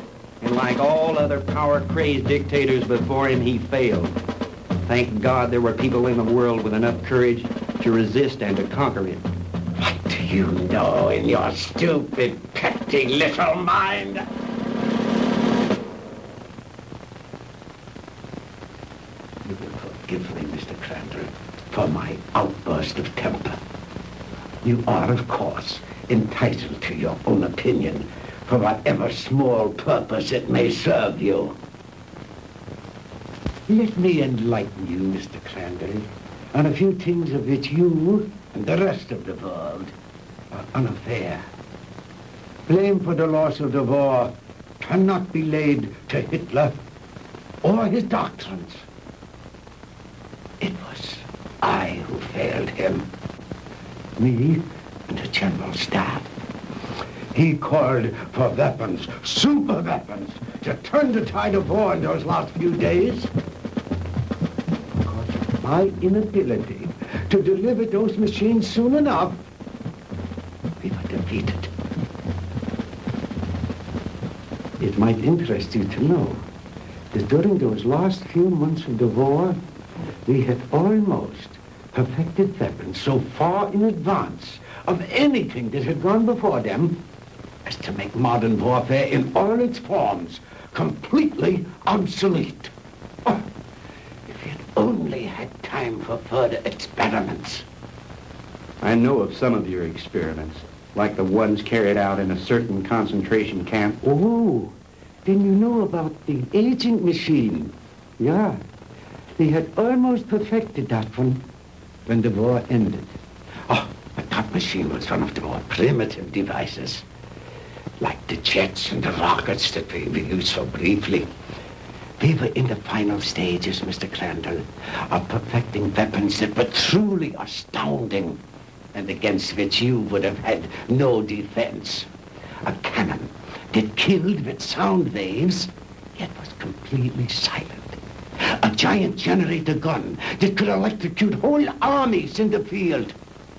And like all other power-crazed dictators before him, he failed. Thank God there were people in the world with enough courage to resist and to conquer him. What do you know in your stupid, petty little mind? You will forgive me, Mr. Crandall, for my outburst of temper. You are, of course, entitled to your own opinion for whatever small purpose it may serve you. Let me enlighten you, Mr. Crandall, on a few things of which you and the rest of the world are unaware. Blame for the loss of the war cannot be laid to Hitler or his doctrines. It was I who failed him. Me and the General Staff. He called for weapons, super weapons, to turn the tide of war in those last few days. Because of my inability to deliver those machines soon enough, we were defeated. It might interest you to know that during those last few months of the war, we had almost perfected weapons so far in advance of anything that had gone before them as to make modern warfare in all its forms completely obsolete. Oh, if we had only had time for further experiments. I know of some of your experiments, like the ones carried out in a certain concentration camp. Oh, then you know about the agent machine. Yeah, they had almost perfected that one when the war ended. Oh, but that machine was one of the more primitive devices, like the jets and the rockets that we used so briefly. We were in the final stages, Mr. Crandall, of perfecting weapons that were truly astounding and against which you would have had no defense. A cannon that killed with sound waves, yet was completely silent. A giant generator gun that could electrocute whole armies in the field.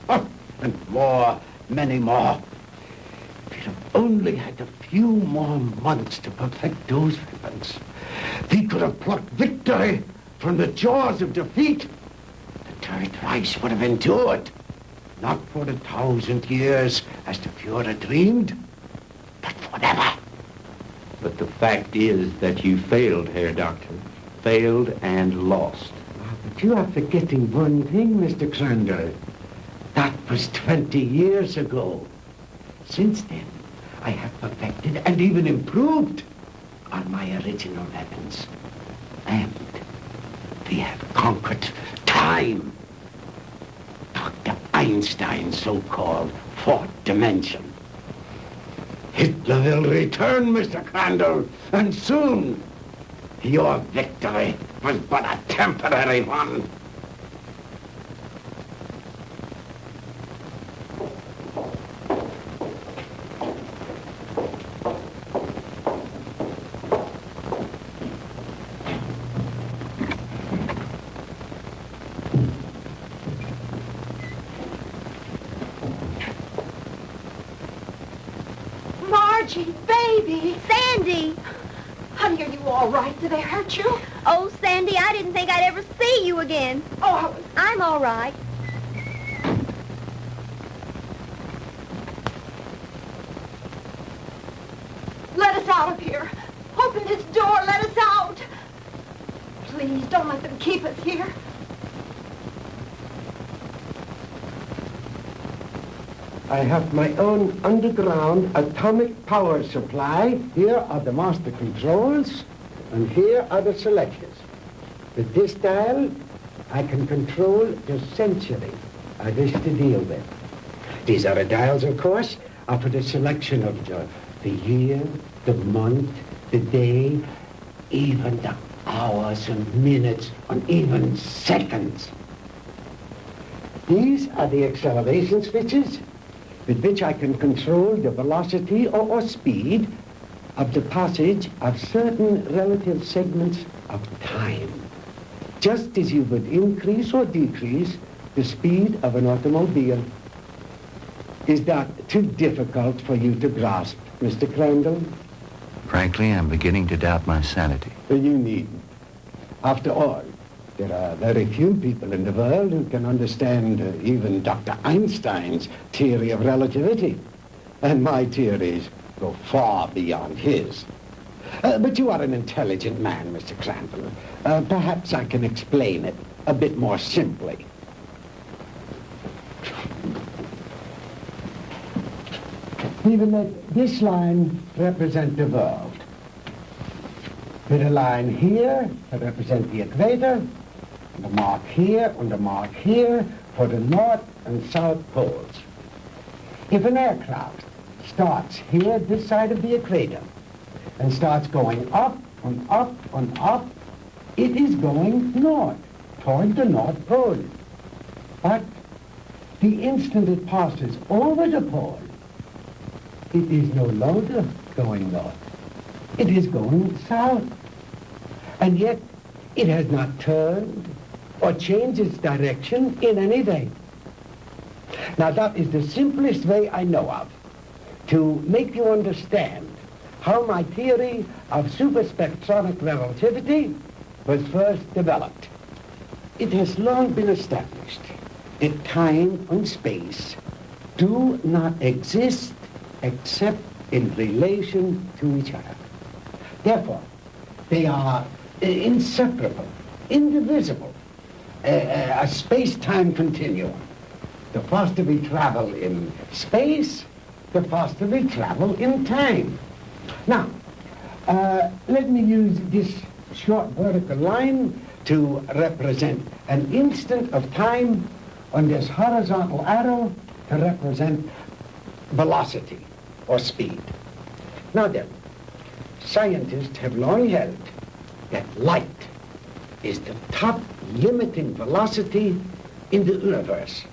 Oh, and more, many more. If we'd have only had a few more months to perfect those weapons, we could have plucked victory from the jaws of defeat. The Third Reich would have endured, not for 1,000 years as the Führer dreamed, but forever. But the fact is that you failed, Herr Doctor. Failed and lost. But you are forgetting one thing, Mr. Crandall. That was 20 years ago. Since then, I have perfected and even improved on my original weapons. And we have conquered time. Dr. Einstein's so-called fourth dimension. Hitler will return, Mr. Crandall, and soon. Your victory was but a temporary one. Margie, baby, Sandy. Honey, are you all right? Did they hurt you? Oh, Sandy, I didn't think I'd ever see you again. Oh, I'm all right. Let us out of here. Open this door. Let us out. Please, don't let them keep us here. I have my own underground atomic power supply. Here are the master controls, and here are the selectors. With this dial, I can control the century I wish to deal with. These other dials, of course, are for the selection of the year, the month, the day, even the hours and minutes, and even seconds. These are the acceleration switches with which I can control the velocity or speed of the passage of certain relative segments of time, just as you would increase or decrease the speed of an automobile. Is that too difficult for you to grasp, Mr. Crandall? Frankly, I'm beginning to doubt my sanity. You needn't. After all, there are very few people in the world who can understand even Dr. Einstein's theory of relativity. And my theories go far beyond his. But you are an intelligent man, Mr. Crandall. Perhaps I can explain it a bit more simply. We will let this line represent the world. With a line here to represent the equator, and a mark here and a mark here for the north and south poles. If an aircraft starts here, this side of the equator, and starts going up and up and up, it is going north, toward the North Pole. But the instant it passes over the pole, it is no longer going north. It is going south. And yet, it has not turned or changed its direction in any way. Now, that is the simplest way I know of to make you understand how my theory of superspectronic relativity was first developed. It has long been established that time and space do not exist except in relation to each other. Therefore, they are inseparable, indivisible, a space-time continuum. The faster we travel in space, the faster we travel in time. Now, let me use this short vertical line to represent an instant of time, on this horizontal arrow to represent velocity or speed. Now then, scientists have long held that light is the top limiting velocity in the universe.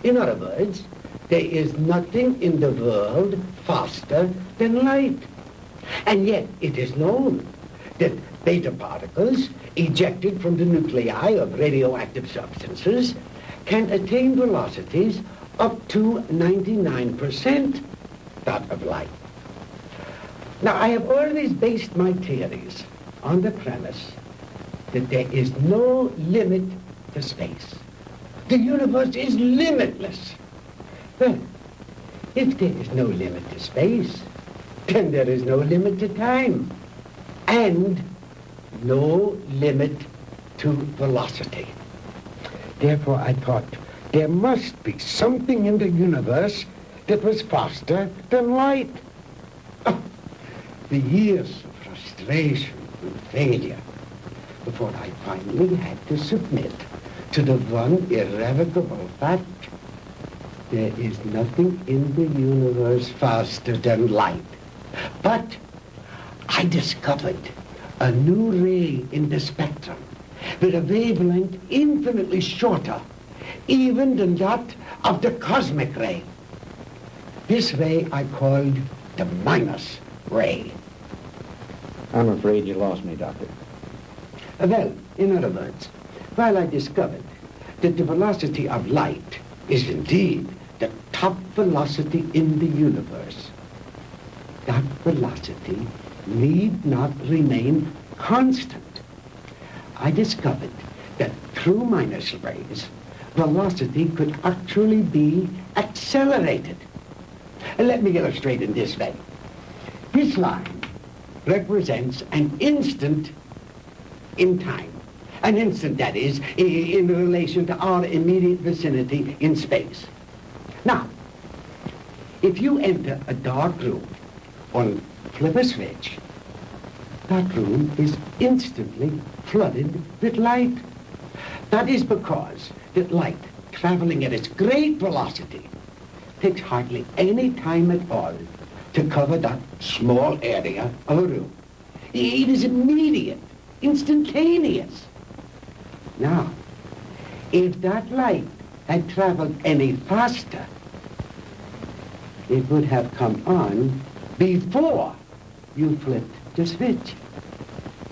In other words, there is nothing in the world faster than light. And yet it is known that beta particles ejected from the nuclei of radioactive substances can attain velocities up to 99% that of light. Now, I have always based my theories on the premise that there is no limit to space. The universe is limitless. Well, if there is no limit to space, then there is no limit to time, and no limit to velocity. Therefore, I thought there must be something in the universe that was faster than light. Oh, the years of frustration and failure before I finally had to submit to the one irrevocable fact: there is nothing in the universe faster than light. But I discovered a new ray in the spectrum with a wavelength infinitely shorter even than that of the cosmic ray. This ray I called the minus ray. I'm afraid you lost me, Doctor. Well, in other words, while I discovered that the velocity of light is indeed the top velocity in the universe, that velocity need not remain constant. I discovered that through minus rays, velocity could actually be accelerated. And let me illustrate in this way. This line represents an instant in time. An instant, that is, in relation to our immediate vicinity in space. Now, if you enter a dark room or flip a switch, that room is instantly flooded with light. That is because that light, traveling at its great velocity, takes hardly any time at all to cover that small area of a room. It is immediate, instantaneous. Now, if that light had traveled any faster, it would have come on before you flipped the switch.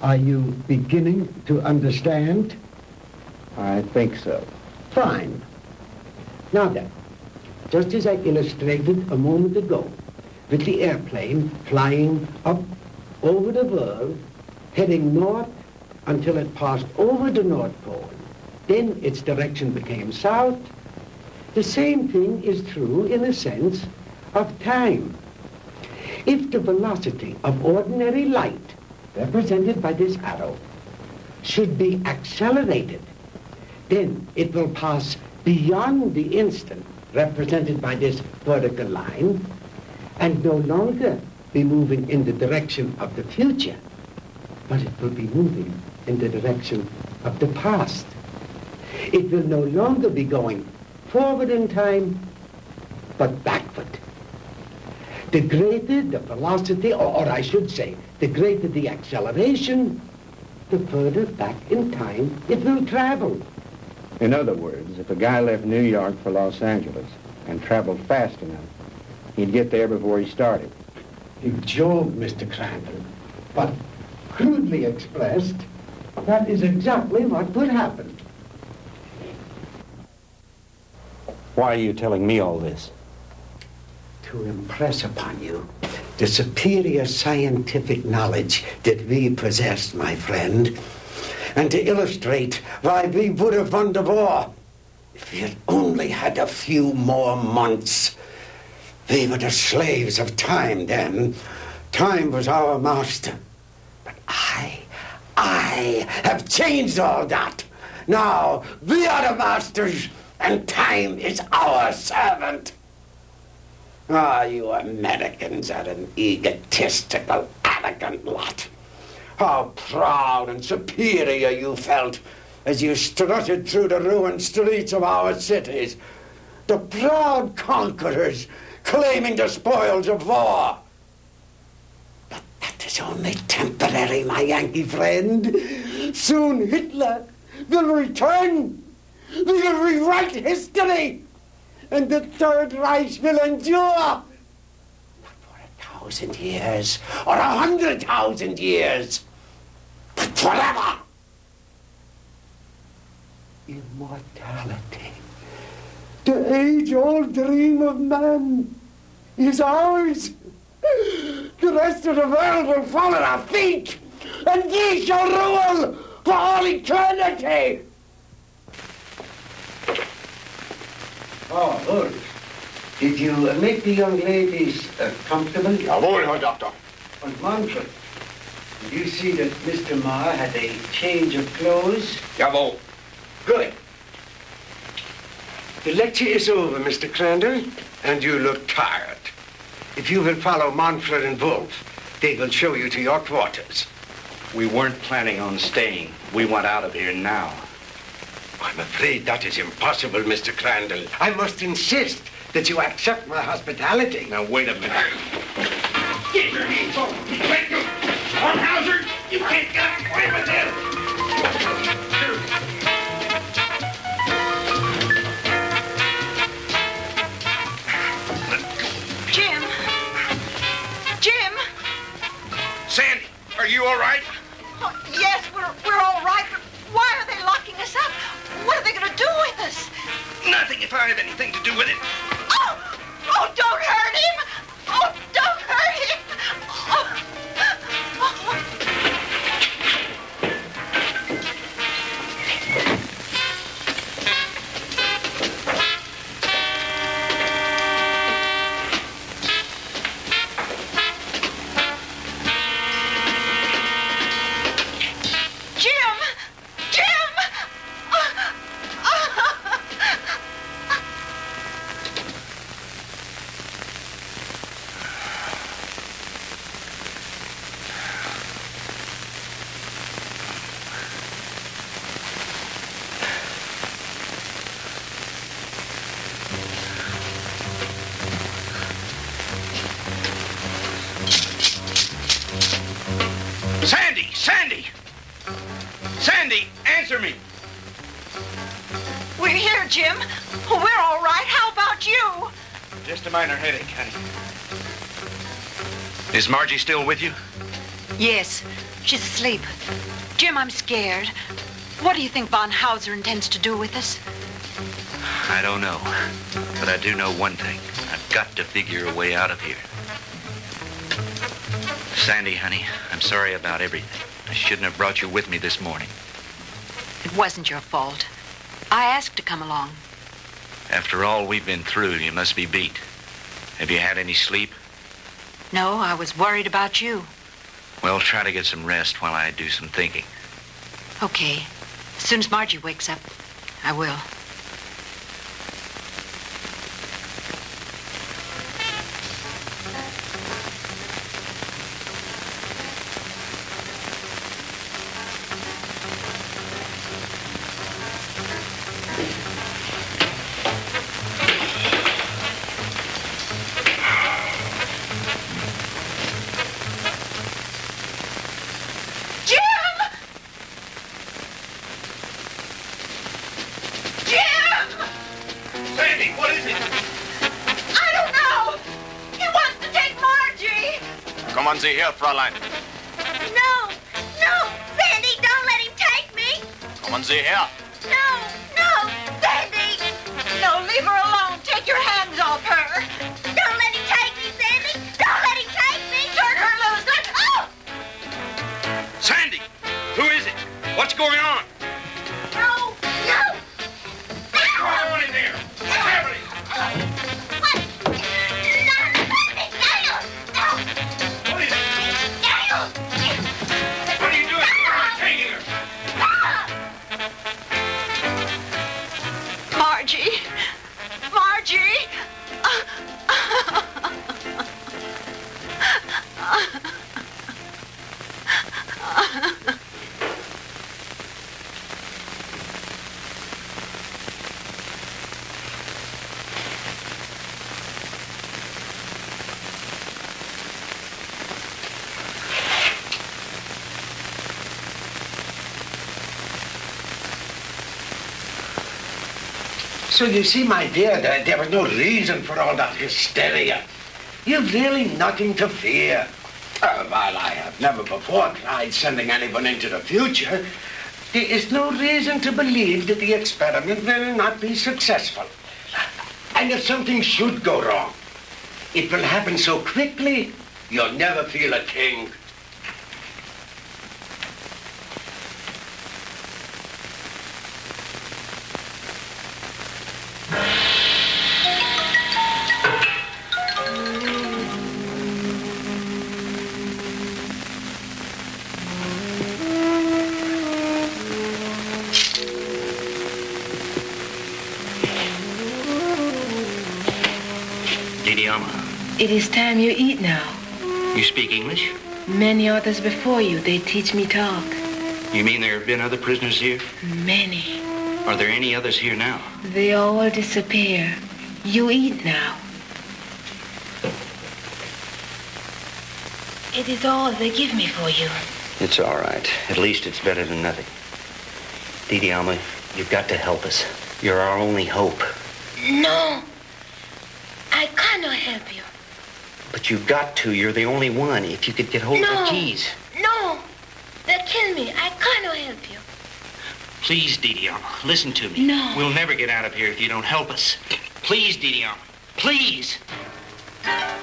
Are you beginning to understand? I think so. Fine. Now then, just as I illustrated a moment ago, with the airplane flying up over the world, heading north until it passed over the North Pole, then its direction became south. The same thing is true in a sense of time. If the velocity of ordinary light, represented by this arrow, should be accelerated, then it will pass beyond the instant, represented by this vertical line, and no longer be moving in the direction of the future, but it will be moving in the direction of the past. It will no longer be going forward in time, but backward. The greater the velocity, or I should say, the greater the acceleration, the further back in time it will travel. In other words, if a guy left New York for Los Angeles and traveled fast enough, he'd get there before he started. You joke, Mr. Crandall, but crudely expressed, that is exactly what would happen. Why are you telling me all this? To impress upon you the superior scientific knowledge that we possess, my friend, and to illustrate why we would have won the war if we had only had a few more months. We were the slaves of time then. Time was our master. But I have changed all that. Now we are the masters, and time is our servant. Ah, you Americans are an egotistical, arrogant lot. How proud and superior you felt as you strutted through the ruined streets of our cities. The proud conquerors claiming the spoils of war. But that is only temporary, my Yankee friend. Soon Hitler will return. We will rewrite history. And the Third Reich will endure. Not for 1,000 years or 100,000 years, but forever. Immortality. The age-old dream of man is ours. The rest of the world will fall at our feet, and we shall rule for all eternity. Oh, Holt. Did you make the young ladies comfortable? Jawohl, Herr Doctor. And Manfred, did you see that Mr. Marr had a change of clothes? Jawohl. Good. The lecture is over, Mr. Crandall, and you look tired. If you will follow Manfred and Wolf, they will show you to your quarters. We weren't planning on staying. We want out of here now. I'm afraid that is impossible, Mr. Crandall. I must insist that you accept my hospitality. Now, wait a minute. Get your hands off me. Let go. Hornhauser, you can't get away with this. Jim. Jim. Sandy, are you all right? Oh, yes, we're all right, but why are they locking us up? What are they going to do with us? Nothing if I have anything to do with it. Oh! Oh, don't hurt him! Oh, don't hurt him! Oh. Sandy! Sandy, answer me! We're here, Jim. We're all right. How about you? Just a minor headache, honey. Is Margie still with you? Yes, she's asleep. Jim, I'm scared. What do you think von Hauser intends to do with us? I don't know. But I do know one thing. I've got to figure a way out of here. Sandy, honey, I'm sorry about everything. I shouldn't have brought you with me this morning. It wasn't your fault. I asked to come along. After all we've been through, you must be beat. Have you had any sleep? No, I was worried about you. Well, try to get some rest while I do some thinking. Okay. As soon as Margie wakes up, I will. Kommen Sie her, Fräulein. No, no, Sandy, don't let him take me. Kommen Sie her. No, no, Sandy. No, leave her alone. Take your hands off her. Don't let him take me, Sandy. Don't let him take me. Turn her loose. Oh! Sandy, who is it? What's going on? No, no. What's going on in there? What's happening? Margie! Margie! So you see, my dear, there was no reason for all that hysteria. You've really nothing to fear. While I have never before tried sending anyone into the future, there is no reason to believe that the experiment will not be successful. And if something should go wrong, it will happen so quickly, you'll never feel a thing. It is time you eat now. You speak English? Many others before you, they teach me talk. You mean there have been other prisoners here? Many. Are there any others here now? They all disappear. You eat now. It is all they give me for you. It's all right. At least it's better than nothing. Didi Alma, you've got to help us. You're our only hope. No. I cannot help you. But you've got to. You're the only one. If you could get hold of the keys. No. They'll kill me. I cannot help you. Please, Didi Alma, listen to me. No. We'll never get out of here if you don't help us. Please, Didi Alma. Please. I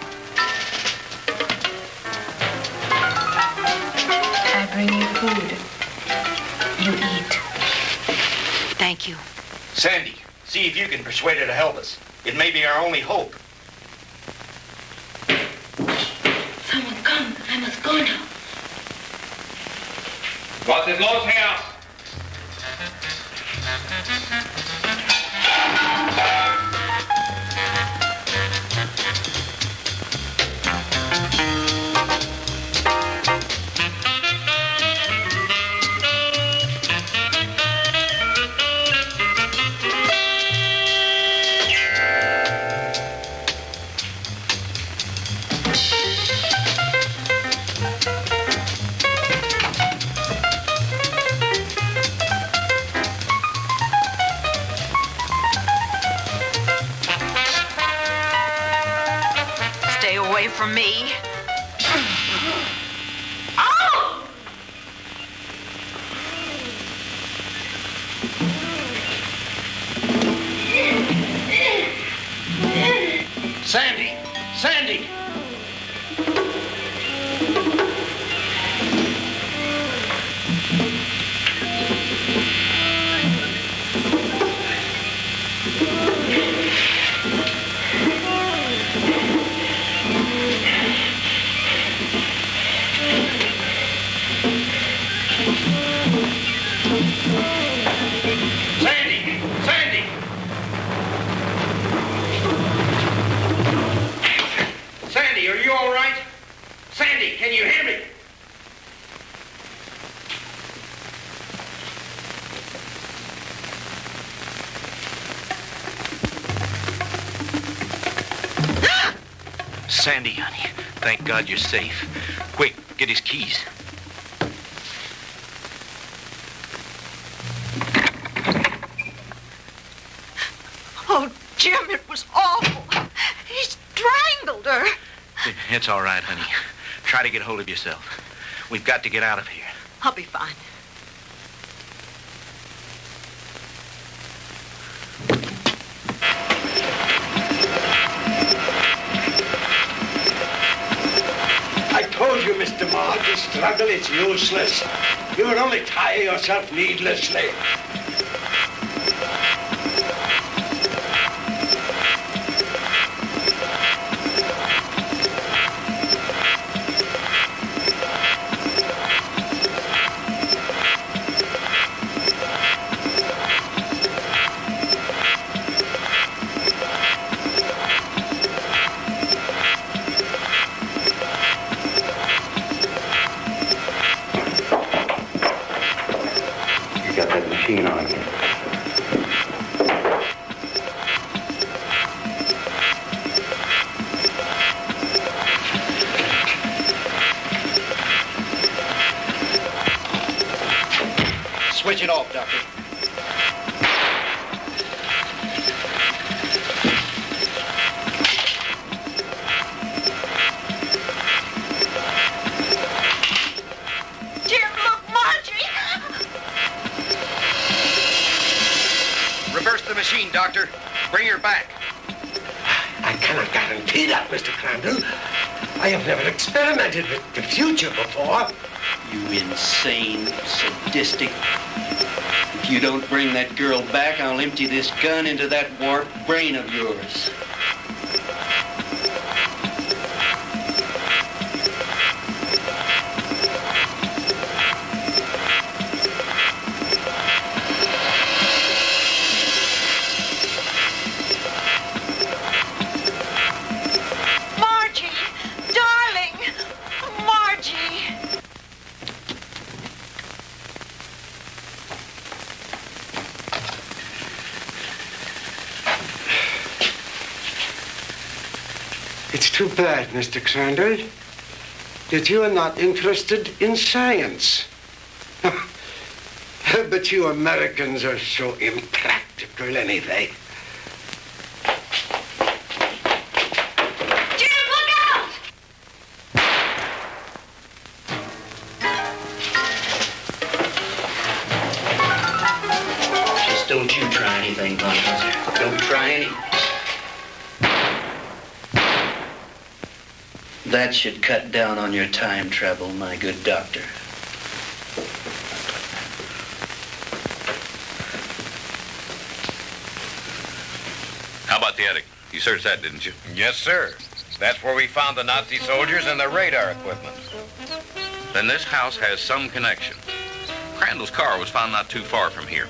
bring you food. You eat. Thank you. Sandy, see if you can persuade her to help us. It may be our only hope. Someone come. I must go now. Was ist los, Herr? from me. Sandy! Sandy! Sandy! Sandy! Sandy, are you all right? Sandy, can you hear me? Sandy, honey, thank God you're safe. Quick, get his keys. Oh, Jim, it was awful. He strangled her. It's all right, honey. Try to get hold of yourself. We've got to get out of here. I'll be fine. I told you, Mr. Mark, the struggle is useless. You will only tire yourself needlessly. On again. Switch it off, Doctor. Jim, look, Marjorie! Reverse the machine, Doctor. Bring her back. I cannot guarantee that, Mr. Crandall. I have never experimented with the future before. You insane, sadistic. If you don't bring that girl back, I'll empty this gun into that warped brain of yours. It's too bad, Mr. Crandall, that you are not interested in science. But you Americans are so impractical anyway. Jim, look out! Just don't you try anything, Bunker. Don't try anything. That should cut down on your time travel, my good doctor. How about the attic? You searched that, didn't you? Yes, sir. That's where we found the Nazi soldiers and the radar equipment. Then this house has some connection. Crandall's car was found not too far from here.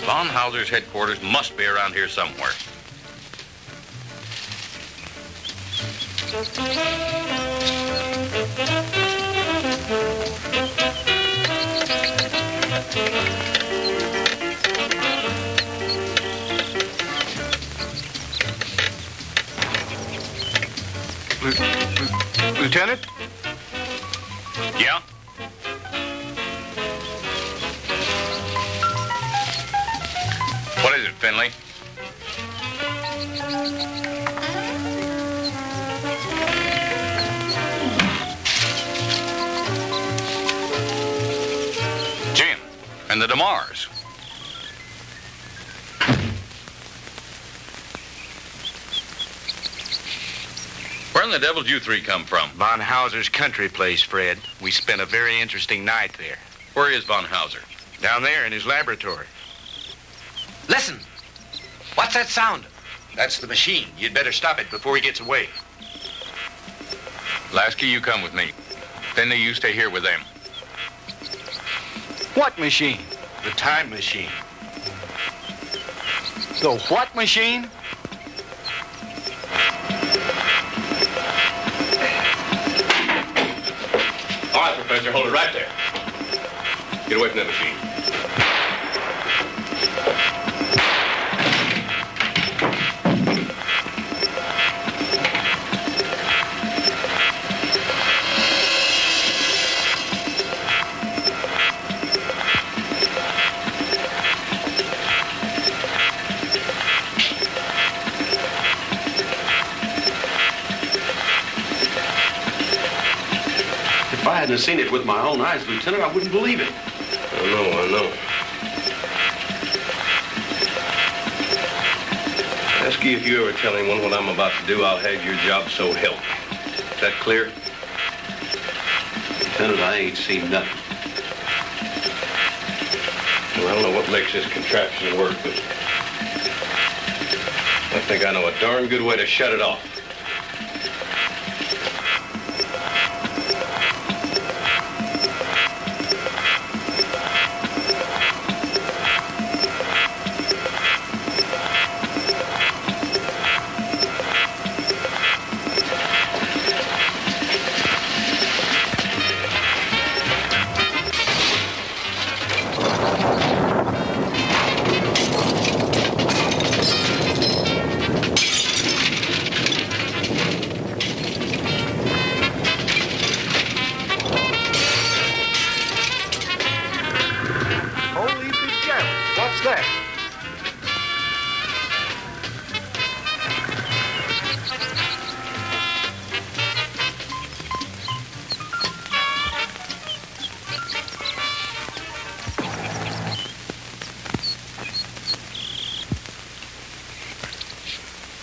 Von Hauser's headquarters must be around here somewhere. Lieutenant? Yeah? What is it, Finley? and the DeMars. Where in the devil did you three come from? Von Hauser's country place, Fred. We spent a very interesting night there. Where is Von Hauser? Down there in his laboratory. Listen. What's that sound? That's the machine. You'd better stop it before he gets away. Lasky, you come with me. Finley, you stay here with them. What machine? The time machine. The what machine? All right, Professor, hold it right there. Get away from that machine. If I hadn't seen it with my own eyes, Lieutenant, I wouldn't believe it. I know. Lasky, if you ever tell anyone what I'm about to do, I'll have your job so help me. Is that clear? Lieutenant, I ain't seen nothing. Well, I don't know what makes this contraption work, but I think I know a darn good way to shut it off.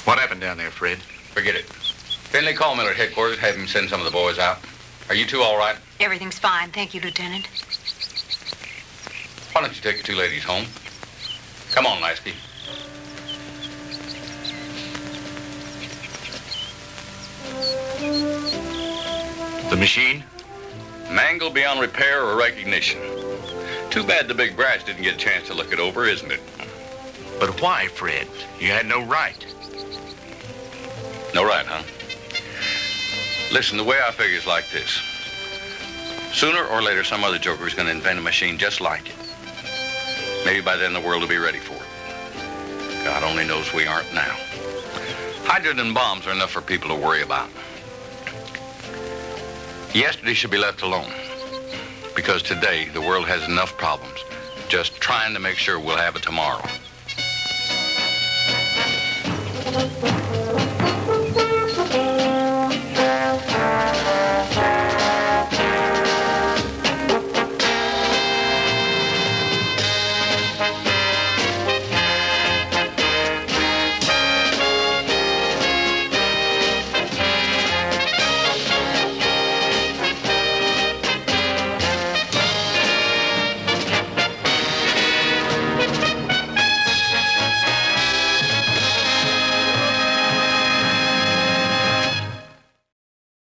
What happened down there, Fred? Forget it. Finley, call Miller at headquarters. Have him send some of the boys out. Are you two all right? Everything's fine, thank you, Lieutenant. Why don't you take the two ladies home? Come on, Lasky. The machine? Mangled beyond repair or recognition. Too bad the big brass didn't get a chance to look it over, isn't it? But why, Fred? You had no right. No right, huh? Listen, the way I figure is like this. Sooner or later, some other joker is going to invent a machine just like it. Maybe by then the world will be ready for it. God only knows we aren't now. Hydrogen bombs are enough for people to worry about. Yesterday should be left alone. Because today, the world has enough problems just trying to make sure we'll have it tomorrow.